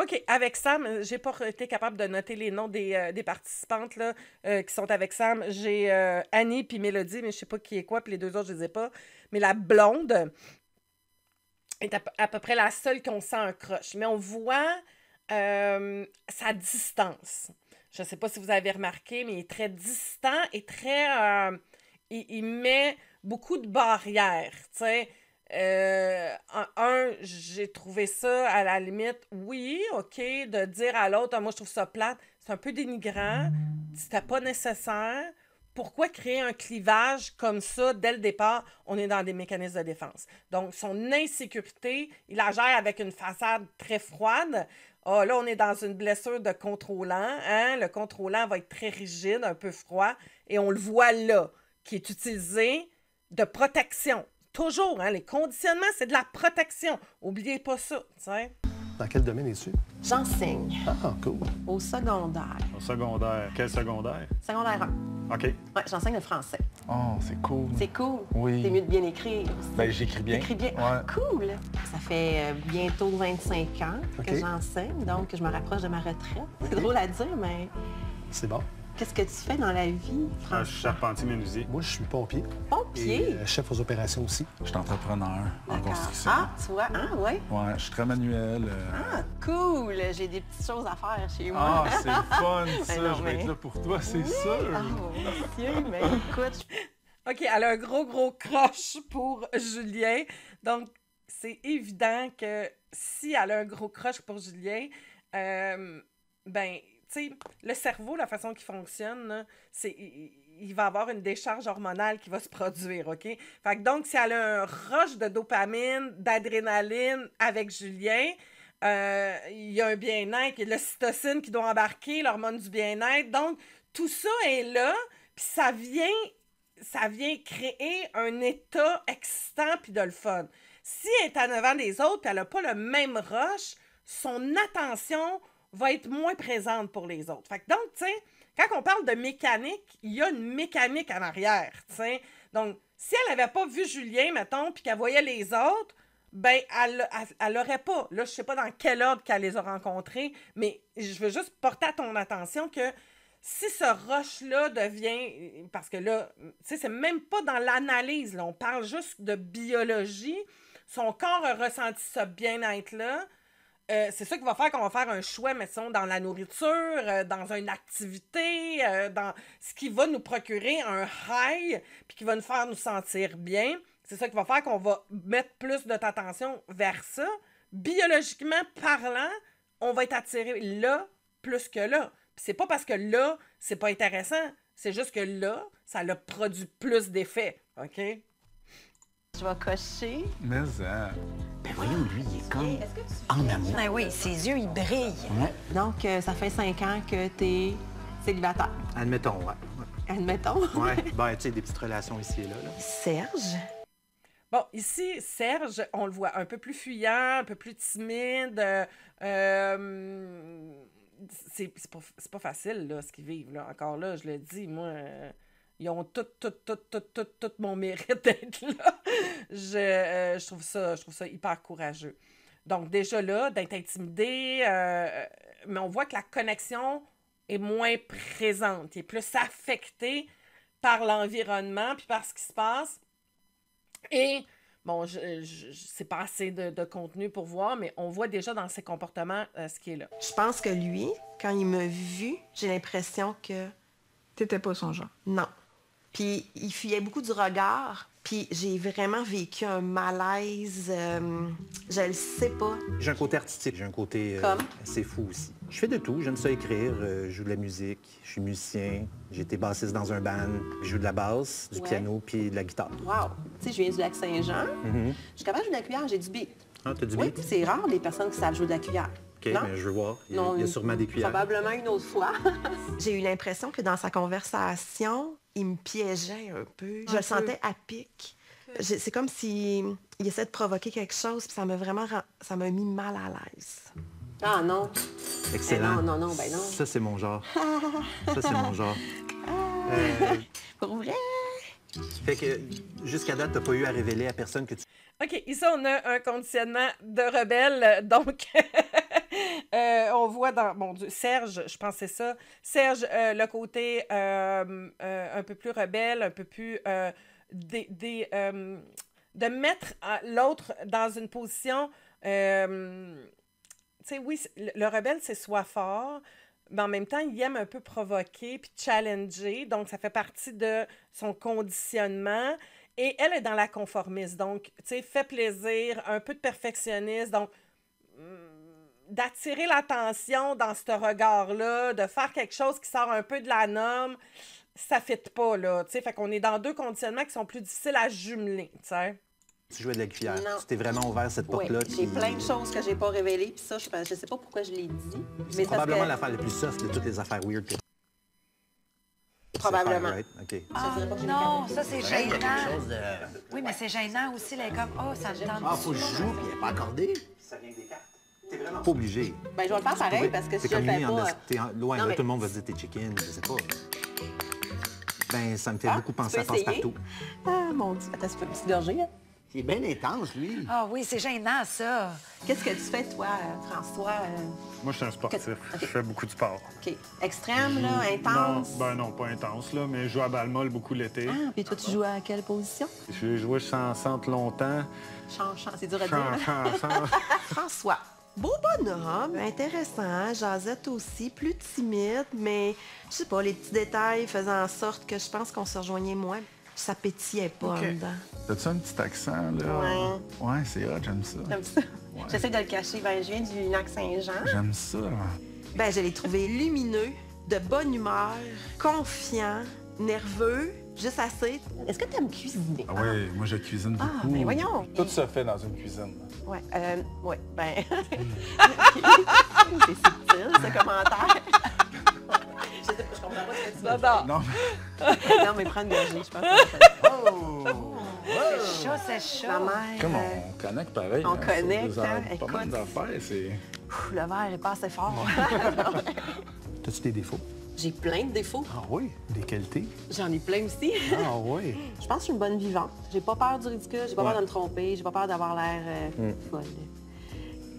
[SPEAKER 1] OK, avec Sam, j'ai pas été capable de noter les noms des participantes là, qui sont avec Sam. J'ai Annie puis Mélodie, mais je sais pas qui est quoi, puis les deux autres, je les ai pas. Mais la blonde est à peu près la seule qu'on sent un crush. Mais on voit sa distance. Je sais pas si vous avez remarqué, mais il est très distant et très... il met beaucoup de barrières, tu sais. J'ai trouvé ça à la limite, oui, OK, de dire à l'autre, moi je trouve ça plate, c'est un peu dénigrant, c'était pas nécessaire. Pourquoi créer un clivage comme ça dès le départ? On est dans des mécanismes de défense. Donc, son insécurité, il la gère avec une façade très froide. Ah, là, on est dans une blessure de contrôlant. Hein? Le contrôlant va être très rigide, un peu froid, et on le voit là, qui est utilisé de protection. Toujours, hein, les conditionnements, c'est de la protection. Oubliez pas ça, tu sais.
[SPEAKER 7] Dans quel domaine es-tu?
[SPEAKER 5] J'enseigne.
[SPEAKER 7] Ah, cool.
[SPEAKER 5] Au secondaire.
[SPEAKER 7] Au secondaire. Quel secondaire?
[SPEAKER 5] Secondaire 1.
[SPEAKER 7] OK.
[SPEAKER 5] Ouais, j'enseigne le français.
[SPEAKER 8] Oh, c'est cool.
[SPEAKER 5] C'est cool.
[SPEAKER 8] Oui.
[SPEAKER 5] C'est mieux de bien écrire aussi.
[SPEAKER 8] Ben, j'écris bien.
[SPEAKER 5] T'écris bien?
[SPEAKER 8] Ouais.
[SPEAKER 5] Cool. Ça fait bientôt 25 ans que
[SPEAKER 7] OK.
[SPEAKER 5] j'enseigne, donc je me rapproche de ma retraite. C'est drôle à dire, mais
[SPEAKER 7] C'est bon.
[SPEAKER 5] qu'est-ce que tu fais dans la vie,
[SPEAKER 7] Je
[SPEAKER 5] François?
[SPEAKER 7] suis charpentier menuisier. Moi, je suis pompier.
[SPEAKER 5] Pompier?
[SPEAKER 7] Et chef aux opérations aussi.
[SPEAKER 8] Je suis entrepreneur en construction.
[SPEAKER 5] Ah, tu vois, hein, ouais.
[SPEAKER 8] Ouais, je suis très manuel.
[SPEAKER 5] Ah, cool. J'ai des petites choses à faire chez moi.
[SPEAKER 8] Ah, c'est le fun, ça.
[SPEAKER 5] Ben non,
[SPEAKER 8] Je vais
[SPEAKER 5] mais-
[SPEAKER 8] être là pour toi, c'est
[SPEAKER 5] Oui.
[SPEAKER 8] sûr.
[SPEAKER 5] Oh, monsieur, mais écoute,
[SPEAKER 1] OK, elle a un gros crush pour Julien. Donc, c'est évident que si elle a un gros crush pour Julien, ben, tu sais, le cerveau, la façon qu'il fonctionne, là, c'est... il va avoir une décharge hormonale qui va se produire, OK? Fait que donc, si elle a un rush de dopamine, d'adrénaline avec Julien, il y a un bien-être, il y a de l'ocytocine qui doit embarquer, l'hormone du bien-être. Donc, tout ça est là, puis ça vient créer un état excitant puis de le fun. Si elle est en avant des autres puis elle n'a pas le même rush, son attention va être moins présente pour les autres. Fait que donc, tu sais, quand on parle de mécanique, il y a une mécanique en arrière, tu sais. Donc, si elle n'avait pas vu Julien, mettons, puis qu'elle voyait les autres, ben, elle l'aurait pas. Là, je sais pas dans quel ordre qu'elle les a rencontrés, mais je veux juste porter à ton attention que si ce rush-là devient... Parce que là, tu sais, c'est même pas dans l'analyse, là. On parle juste de biologie. Son corps a ressenti ce bien-être-là. C'est ça qui va faire qu'on va faire un choix, mettons, dans la nourriture, dans une activité, dans ce qui va nous procurer un high, puis qui va nous faire nous sentir bien. C'est ça qui va faire qu'on va mettre plus de attention vers ça. Biologiquement parlant, on va être attiré là plus que là. Puis c'est pas parce que là, c'est pas intéressant. C'est juste que là, ça a produit plus d'effets. OK?
[SPEAKER 5] je vais cocher.
[SPEAKER 8] Mais ça...
[SPEAKER 4] Ben voyons, lui, il est comme en amour.
[SPEAKER 2] Ah oui, ses yeux, ils brillent.
[SPEAKER 4] Ouais.
[SPEAKER 5] Donc, ça fait 5 ans que t'es Célibataire.
[SPEAKER 14] Admettons, ouais.
[SPEAKER 5] Admettons.
[SPEAKER 14] Ouais, ben, tu sais, des petites relations ici et là.
[SPEAKER 5] Serge.
[SPEAKER 1] Bon, ici, Serge, on le voit un peu plus fuyant, un peu plus timide. C'est pas facile, là, ce qu'ils vivent, là. Encore là, je le dis, moi, ils ont tout mon mérite d'être là. Je trouve ça hyper courageux. Donc, déjà là, d'être intimidé, mais on voit que la connexion est moins présente. Il est plus affecté par l'environnement puis par ce qui se passe. Et, bon, c'est pas assez de contenu pour voir, mais on voit déjà dans ses comportements ce qui est là.
[SPEAKER 5] Je pense que lui, quand il m'a vu, j'ai l'impression que...
[SPEAKER 3] T'étais pas son genre.
[SPEAKER 5] Non. Puis il fuyait beaucoup du regard, puis j'ai vraiment vécu un malaise, je le sais pas.
[SPEAKER 14] J'ai un côté artistique, j'ai un côté assez fou aussi. Je fais de tout, j'aime ça écrire, je joue de la musique, je suis musicien, j'ai été bassiste dans un band, je joue de la basse, du piano puis de la guitare.
[SPEAKER 5] Wow! Tu sais, je viens du Lac-Saint-Jean, je suis capable de jouer de la cuillère, j'ai du beat.
[SPEAKER 14] Ah, t'as du
[SPEAKER 5] Oui,
[SPEAKER 14] beat?
[SPEAKER 5] c'est rare les personnes qui savent jouer de la cuillère.
[SPEAKER 14] OK,
[SPEAKER 5] non?
[SPEAKER 14] Mais je veux voir, il y a sûrement des cuillères.
[SPEAKER 5] Probablement une autre fois. J'ai eu l'impression que dans sa conversation, il me piégeait un peu. Je le sentais à pic. C'est comme s'il essayait de provoquer quelque chose, puis ça m'a mis mal à l'aise. Ah non.
[SPEAKER 14] Excellent.
[SPEAKER 5] Non, ben non.
[SPEAKER 14] Ça, c'est mon genre. Ça, c'est mon genre.
[SPEAKER 5] Pour vrai?
[SPEAKER 14] Fait que jusqu'à date, t'as pas eu à révéler à personne que tu...
[SPEAKER 1] OK, ici, on a un conditionnement de rebelle. Donc, on voit dans... Bon Dieu, Serge, je pense que c'est ça. Serge, le côté un peu plus rebelle, un peu plus... de mettre l'autre dans une position... tu sais, oui, le rebelle, c'est soit fort, mais en même temps, il aime un peu provoquer puis challenger. Donc, ça fait partie de son conditionnement. Et elle est dans la conformiste. Donc, tu sais, fait plaisir, un peu de perfectionniste. Donc, d'attirer l'attention dans ce regard-là, de faire quelque chose qui sort un peu de la norme, ça ne fit pas, là. Tu sais, fait qu'on est dans deux conditionnements qui sont plus difficiles à jumeler, tu sais.
[SPEAKER 14] Tu jouais de la cuillère.
[SPEAKER 5] Non.
[SPEAKER 14] Tu t'es vraiment ouvert cette porte-là.
[SPEAKER 5] Oui, j'ai plein de choses que j'ai pas révélées, puis ça, je sais pas pourquoi je l'ai dit.
[SPEAKER 14] C'est probablement l'affaire la plus soft de toutes les affaires weird que...
[SPEAKER 5] Probablement.
[SPEAKER 14] Right? OK.
[SPEAKER 2] Ah non, ça c'est gênant. Oui, mais c'est gênant aussi, là, comme, oh, ça me tente.
[SPEAKER 4] Ah, faut que je joue, puis il n'est pas accordé.
[SPEAKER 14] Ça vient des cartes. T'es vraiment pas obligé.
[SPEAKER 5] Ben, je vais le faire pareil, parce que si je le fais pas...
[SPEAKER 14] T'es loin,
[SPEAKER 5] non,
[SPEAKER 14] là,
[SPEAKER 5] mais...
[SPEAKER 14] tout le monde va se dire t'es chicken, je sais pas. Ben, ça me fait beaucoup penser à Passe-Partout.
[SPEAKER 5] Ah, mon Dieu. Attends, c'est un petit gorgé, hein?
[SPEAKER 4] Il est bien intense, lui.
[SPEAKER 2] Ah oui, c'est gênant, ça.
[SPEAKER 5] Qu'est-ce que tu fais, toi, François?
[SPEAKER 7] Moi, je suis un sportif. Je fais beaucoup de sport.
[SPEAKER 5] OK. Extrême, là, intense?
[SPEAKER 7] Non, pas intense, là, mais je joue à balle molle beaucoup l'été.
[SPEAKER 5] Ah, puis toi, tu joues à quelle position?
[SPEAKER 7] J'ai joué sans centre longtemps.
[SPEAKER 5] C'est dur à dire. François. Beau bonhomme, intéressant, Jazette aussi, plus timide, mais je sais pas, les petits détails faisaient en sorte que je pense qu'on se rejoignait moins. Ça pétillait pas en dedans.
[SPEAKER 8] T'as-tu un petit accent, là?
[SPEAKER 5] Ouais.
[SPEAKER 8] Ouais, c'est hot, j'aime ça.
[SPEAKER 5] J'aime ça. Ouais. J'essaie de le cacher. Ben, je viens du Lac-Saint-Jean.
[SPEAKER 8] J'aime ça.
[SPEAKER 5] Ben, je l'ai trouvé lumineux, de bonne humeur, confiant, nerveux, juste assez. Est-ce que tu aimes cuisiner?
[SPEAKER 8] Ah oui, moi, je cuisine beaucoup.
[SPEAKER 5] Ah, ben voyons.
[SPEAKER 8] Tout se fait dans une cuisine.
[SPEAKER 5] Ouais, ben... C'est subtil, ce commentaire. Je comprends pas ce que tu veux dire. Non, mais prends une gorgée, je pense.
[SPEAKER 2] C'est chaud, c'est chaud.
[SPEAKER 5] Ma mère...
[SPEAKER 8] Comme on connecte pareil.
[SPEAKER 5] On connecte, hein?
[SPEAKER 8] Pas mal d'affaires, c'est...
[SPEAKER 5] Le verre est pas assez fort.
[SPEAKER 14] T'as-tu des défauts?
[SPEAKER 5] J'ai plein de défauts.
[SPEAKER 14] Ah oui? Des qualités?
[SPEAKER 5] J'en ai plein aussi.
[SPEAKER 14] Ah oui?
[SPEAKER 5] Je pense que je suis une bonne vivante. J'ai pas peur du ridicule, j'ai pas peur de me tromper, j'ai pas peur d'avoir l'air folle.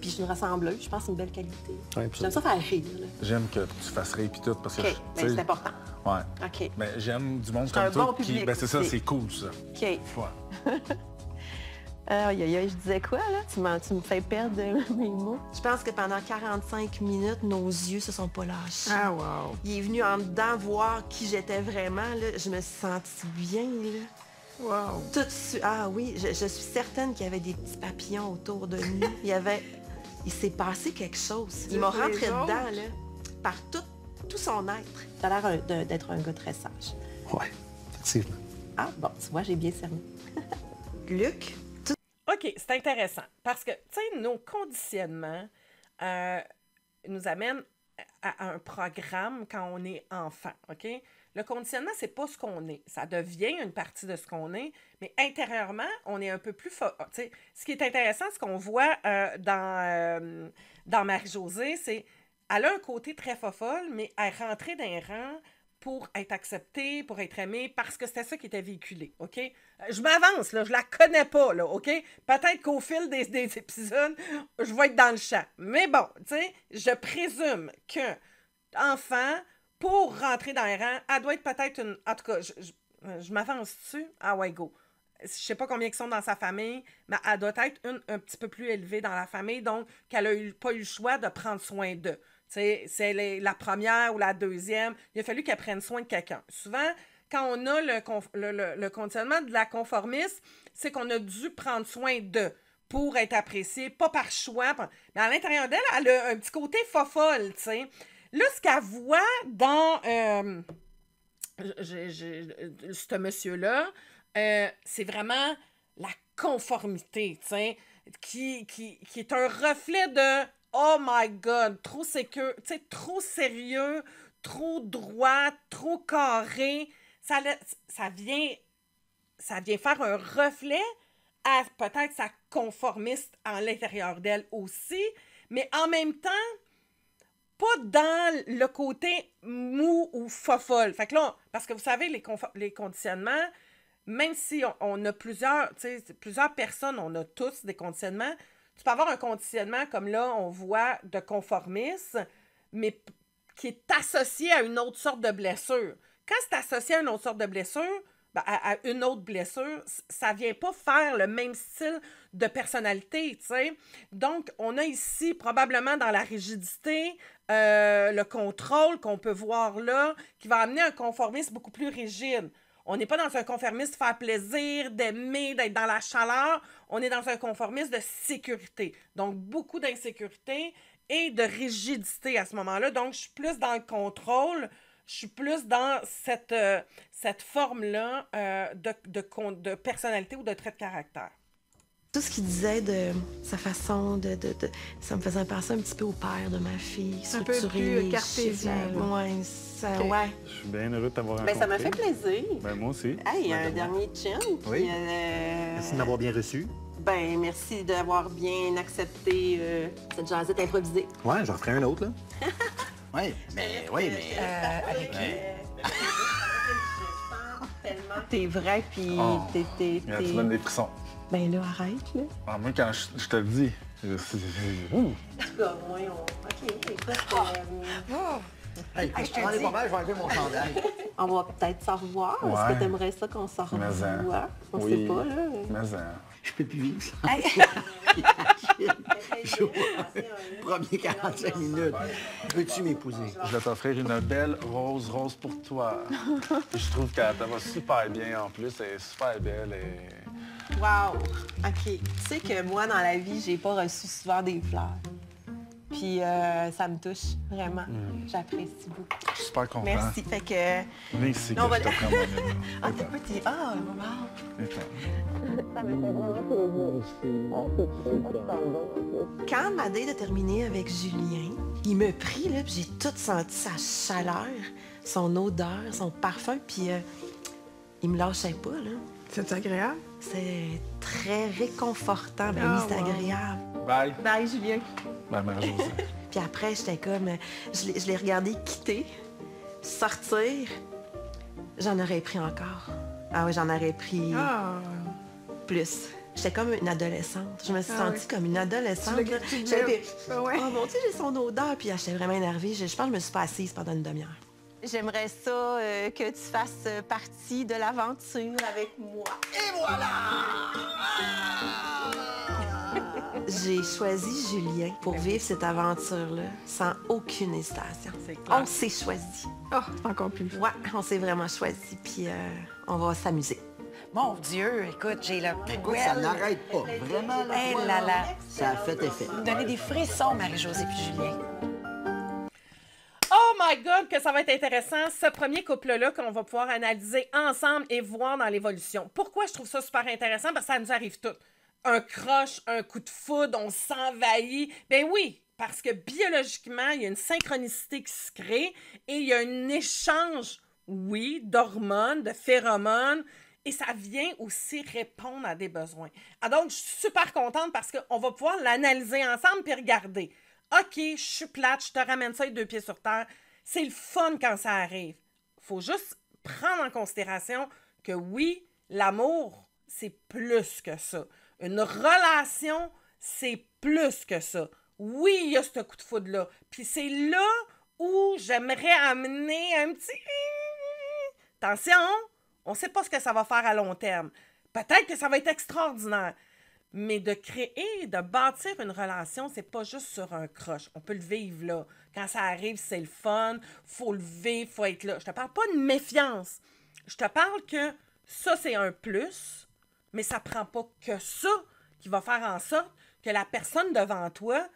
[SPEAKER 5] Puis je suis une rassembleuse, je pense que c'est une belle qualité.
[SPEAKER 14] Ouais,
[SPEAKER 5] j'aime ça faire rire. Là.
[SPEAKER 8] J'aime que tu fasses rire puis tout, parce que...
[SPEAKER 5] OK, ben, c'est important.
[SPEAKER 8] Ouais.
[SPEAKER 5] OK.
[SPEAKER 8] Mais j'aime du monde comme
[SPEAKER 5] un
[SPEAKER 8] toi
[SPEAKER 5] bon
[SPEAKER 8] qui...
[SPEAKER 5] public
[SPEAKER 8] Ben c'est ça,
[SPEAKER 5] aussi.
[SPEAKER 8] c'est cool, ça.
[SPEAKER 5] OK.
[SPEAKER 8] Ouais.
[SPEAKER 5] Aïe, je disais quoi, là? Tu me fais perdre mes mots. Je pense que pendant 45 minutes, nos yeux se sont pas lâchés.
[SPEAKER 3] Ah, wow.
[SPEAKER 5] Il est venu en dedans voir qui j'étais vraiment, là. Je me suis sentie bien, là.
[SPEAKER 3] Wow.
[SPEAKER 5] Tout de suite. Ah oui, je suis certaine qu'il y avait des petits papillons autour de nous. Il s'est passé quelque chose. Il m'a rentré dedans, là, par tout son être. T'as l'air d'être un gars très sage.
[SPEAKER 14] Ouais, effectivement.
[SPEAKER 5] Ah, bon, tu vois, j'ai bien cerné. Luc?
[SPEAKER 1] OK, c'est intéressant parce que, tu sais, nos conditionnements nous amènent à un programme quand on est enfant, OK? Le conditionnement, c'est pas ce qu'on est. Ça devient une partie de ce qu'on est, mais intérieurement, on est un peu plus... Ce qui est intéressant, ce qu'on voit dans Marie-Josée, c'est elle a un côté très fofolle, mais elle est rentrée dans les rangs pour être acceptée, pour être aimée, parce que c'était ça qui était véhiculé, OK? Je m'avance, là, je la connais pas, là, OK? Peut-être qu'au fil des épisodes, je vais être dans le champ. Mais bon, tu sais, je présume que enfant, pour rentrer dans les rangs, elle doit être peut-être une... En tout cas, je m'avance dessus. Ah ouais, go. Je sais pas combien ils sont dans sa famille, mais elle doit être un petit peu plus élevée dans la famille, donc qu'elle a pas eu le choix de prendre soin d'eux. C'est la première ou la deuxième. Il a fallu qu'elle prenne soin de quelqu'un. Souvent, quand on a le conditionnement de la conformiste, c'est qu'on a dû prendre soin d'eux pour être apprécié, pas par choix. Mais à l'intérieur d'elle, elle a un petit côté fofolle, tu sais. Là, ce qu'elle voit dans ce monsieur-là, c'est vraiment la conformité, tu sais, qui est un reflet de « Oh my God! » Trop sécure, tu sais, trop sérieux, trop droit, trop carré. Ça vient faire un reflet à peut-être sa conformiste à l'intérieur d'elle aussi, mais en même temps, pas dans le côté mou ou fofolle. Fait que là, parce que vous savez, les conditionnements, même si on a plusieurs personnes, on a tous des conditionnements, tu peux avoir un conditionnement comme là, on voit de conformisme, mais qui est associé à une autre sorte de blessure. Quand c'est associé à une autre sorte de blessure, à une autre blessure, ça vient pas faire le même style de personnalité, tu sais. Donc, on a ici, probablement dans la rigidité, le contrôle qu'on peut voir là, qui va amener un conformisme beaucoup plus rigide. On n'est pas dans un conformisme de faire plaisir, d'aimer, d'être dans la chaleur. On est dans un conformisme de sécurité. Donc, beaucoup d'insécurité et de rigidité à ce moment-là. Donc, je suis plus dans le contrôle. Je suis plus dans cette forme-là de personnalité ou de trait de caractère.
[SPEAKER 5] Tout ce qu'il disait de sa façon de ça me faisait penser un petit peu au père de ma fille.
[SPEAKER 3] Un peu plus cartésien.
[SPEAKER 5] Oui, ça,
[SPEAKER 7] okay.
[SPEAKER 5] Ouais.
[SPEAKER 7] Je suis bien heureux de t'avoir rencontré.
[SPEAKER 15] Ça m'a fait plaisir.
[SPEAKER 7] Moi aussi.
[SPEAKER 15] Hey, il y a un dernier chin.
[SPEAKER 14] Oui. Merci de m'avoir bien reçu.
[SPEAKER 15] Merci d'avoir bien accepté cette jasette improvisée.
[SPEAKER 14] Ouais, j'en ferai un autre, là.
[SPEAKER 4] Oui, mais...
[SPEAKER 15] avec qui? T'es vrai, puis t'es...
[SPEAKER 8] Tu donnes des frissons.
[SPEAKER 15] Ben là, arrête, là.
[SPEAKER 8] Ah, moi, quand je te le dis,
[SPEAKER 15] OK, écoute...
[SPEAKER 4] Hey, je te dis... pas mal, je vais enlever mon chandail.
[SPEAKER 15] On va peut-être s'en revoir. Ouais. Est-ce que t'aimerais ça qu'on s'en revoie? On sait pas, là.
[SPEAKER 4] Je peux plus vivre ça. Premier 45 minutes. Peux-tu m'épouser?
[SPEAKER 8] Je vais t'offrir une belle rose pour toi. Je trouve qu'elle te va super bien en plus. Elle est super belle et...
[SPEAKER 15] Wow! OK. Tu sais que moi, dans la vie, j'ai pas reçu souvent des fleurs. Puis ça me touche, vraiment. J'apprécie beaucoup.
[SPEAKER 8] Je suis super content.
[SPEAKER 15] Merci. Fait que...
[SPEAKER 8] Viens ici, que je te prends mon aide.
[SPEAKER 15] Ah, t'es petit. Ah, wow! Ça me fait vraiment plaisir.
[SPEAKER 5] Quand ma date a terminé avec Julien, il me prit, là, puis j'ai tout senti sa chaleur, son odeur, son parfum, puis il me lâchait pas, là.
[SPEAKER 3] C'est agréable?
[SPEAKER 5] C'est très réconfortant. Ben oui, c'est agréable.
[SPEAKER 8] Bye.
[SPEAKER 15] Bye, Julien.
[SPEAKER 8] Bye, Marie-Josée.
[SPEAKER 5] Puis après, j'étais comme... Je l'ai regardé quitter, sortir. J'en aurais pris encore. Ah oui, j'en aurais pris plus. J'étais comme une adolescente. Je me suis sentie comme une adolescente. Oh mon Dieu, j'ai son odeur. Puis j'étais vraiment énervée. Je pense que je me suis pas assise pendant une demi-heure.
[SPEAKER 15] J'aimerais ça que tu fasses partie de l'aventure avec moi.
[SPEAKER 4] Et voilà!
[SPEAKER 5] J'ai choisi Julien pour vivre cette aventure-là sans aucune hésitation. On s'est choisi.
[SPEAKER 3] Oh, encore plus.
[SPEAKER 5] Ouais, on s'est vraiment choisi. Puis on va s'amuser.
[SPEAKER 2] Mon Dieu, écoute, j'ai le
[SPEAKER 4] Écoute, ça n'arrête pas. Vraiment, là.
[SPEAKER 2] Hey là là.
[SPEAKER 4] Ça a fait effet.
[SPEAKER 2] Vous me donnez des frissons, Marie-Josée puis Julien.
[SPEAKER 1] Oh my God, que ça va être intéressant, ce premier couple-là qu'on va pouvoir analyser ensemble et voir dans l'évolution. Pourquoi je trouve ça super intéressant? Parce que ça nous arrive tout. Un crush, un coup de foudre, on s'envahit. Ben oui, Parce que biologiquement, il y a une synchronicité qui se crée et il y a un échange, oui, d'hormones, de phéromones, et ça vient aussi répondre à des besoins. Alors, donc, je suis super contente parce qu'on va pouvoir l'analyser ensemble puis regarder. OK, je suis plate, je te ramène ça les 2 pieds sur terre. C'est le fun quand ça arrive. Il faut juste prendre en considération que oui, l'amour, c'est plus que ça. Une relation, c'est plus que ça. Oui, il y a ce coup de foudre-là. Puis c'est là où j'aimerais amener un petit... Attention, on ne sait pas ce que ça va faire à long terme. Peut-être que ça va être extraordinaire. Mais de créer, de bâtir une relation, c'est pas juste sur un croche. On peut le vivre là. Quand ça arrive, c'est le fun. Faut le vivre, faut être là. Je te parle pas de méfiance. Je te parle que ça, c'est un plus, mais ça prend pas que ça qui va faire en sorte que la personne devant toi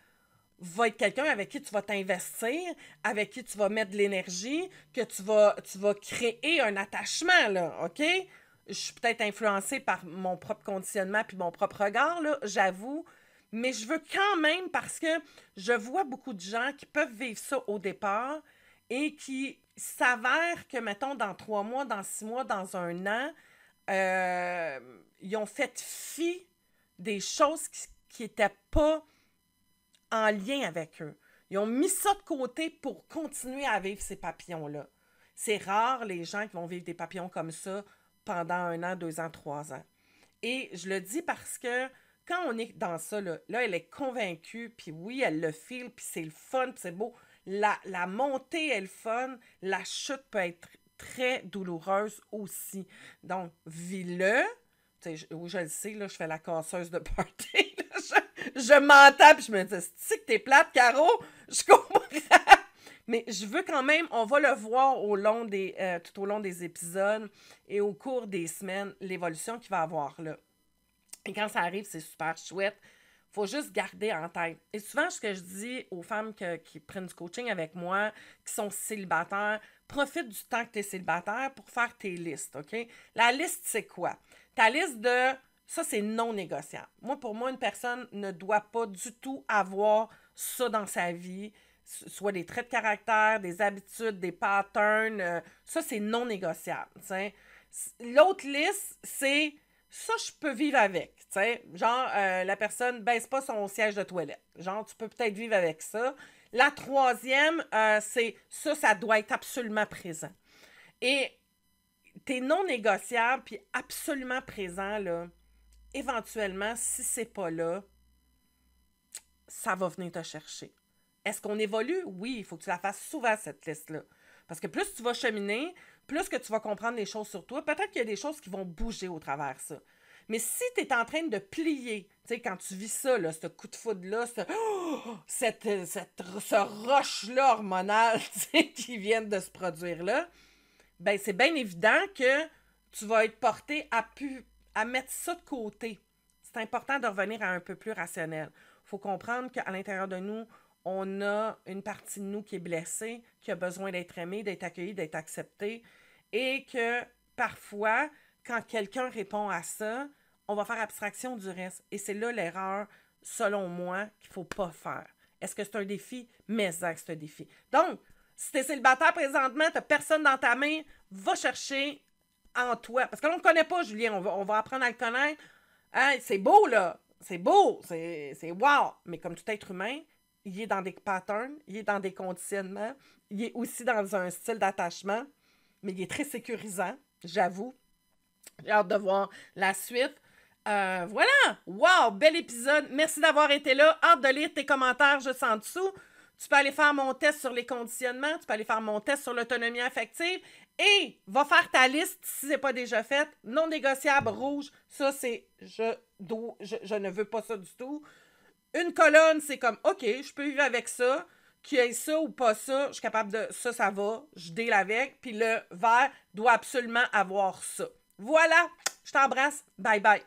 [SPEAKER 1] va être quelqu'un avec qui tu vas t'investir, avec qui tu vas mettre de l'énergie, que tu vas créer un attachement, là, OK? Je suis peut-être influencée par mon propre conditionnement puis mon propre regard, là, j'avoue, mais je veux quand même, parce que je vois beaucoup de gens qui peuvent vivre ça au départ et qui s'avèrent que, mettons, dans 3 mois, dans 6 mois, dans 1 an, ils ont fait fi des choses qui n'étaient pas en lien avec eux. Ils ont mis ça de côté pour continuer à vivre ces papillons-là. C'est rare, les gens qui vont vivre des papillons comme ça pendant 1 an, 2 ans, 3 ans. Et je le dis parce que quand on est dans ça, là elle est convaincue, puis oui, elle le feel, puis c'est le fun, puis c'est beau. La montée est le fun, la chute peut être très douloureuse aussi. Donc, vis-le. Oui, je le sais, là, je fais la casseuse de party. Je m'entends, puis je me dis, c'est que t'es plate, Caro? Je comprends. Mais je veux quand même, on va le voir tout au long des épisodes et au cours des semaines, l'évolution qu'il va avoir là. Et quand ça arrive, c'est super chouette. Faut juste garder en tête. Et souvent, ce que je dis aux femmes qui prennent du coaching avec moi, qui sont célibataires, profite du temps que tu es célibataire pour faire tes listes, OK? La liste, c'est quoi? Ta liste de... Ça, c'est non négociable. Pour moi, une personne ne doit pas du tout avoir ça dans sa vie, soit des traits de caractère, des habitudes, des patterns. Ça, c'est non négociable. T'sais. L'autre liste, c'est ça, je peux vivre avec. T'sais. Genre, la personne ne baisse pas son siège de toilette. Genre, tu peux peut-être vivre avec ça. La 3e, c'est ça doit être absolument présent. Et t'es non négociable puis absolument présent, là. Éventuellement, si c'est pas là, ça va venir te chercher. Est-ce qu'on évolue? Oui, il faut que tu la fasses souvent, cette liste-là. Parce que plus tu vas cheminer, plus que tu vas comprendre les choses sur toi, peut-être qu'il y a des choses qui vont bouger au travers de ça. Mais si tu es en train de plier, tu sais, quand tu vis ça, là, ce coup de foudre-là, ce rush-là hormonal qui vient de se produire là, ben c'est bien évident que tu vas être porté à mettre ça de côté. C'est important de revenir à un peu plus rationnel. Il faut comprendre qu'à l'intérieur de nous, on a une partie de nous qui est blessée, qui a besoin d'être aimée, d'être accueillie, d'être acceptée, et que parfois, quand quelqu'un répond à ça, on va faire abstraction du reste. Et c'est là l'erreur, selon moi, qu'il ne faut pas faire. Est-ce que c'est un défi? Mais c'est un défi. Donc, si tu es célibataire présentement, tu n'as personne dans ta main, va chercher en toi. Parce que l'on ne connaît pas, Julien. On va apprendre à le connaître. Hein, c'est beau, là. C'est beau. C'est wow. Mais comme tout être humain, il est dans des patterns, il est dans des conditionnements, il est aussi dans un style d'attachement, mais il est très sécurisant, j'avoue. J'ai hâte de voir la suite. Voilà! Wow! Bel épisode. Merci d'avoir été là. Hâte de lire tes commentaires juste en dessous. Tu peux aller faire mon test sur les conditionnements. Tu peux aller faire mon test sur l'autonomie affective. Et va faire ta liste si ce n'est pas déjà fait. Non négociable, rouge. Ça, c'est je ne veux pas ça du tout. Une colonne, c'est comme, OK, je peux vivre avec ça. Qu'il y ait ça ou pas ça, je suis capable de... Ça va. Je deal avec. Puis le vert doit absolument avoir ça. Voilà. Je t'embrasse. Bye bye.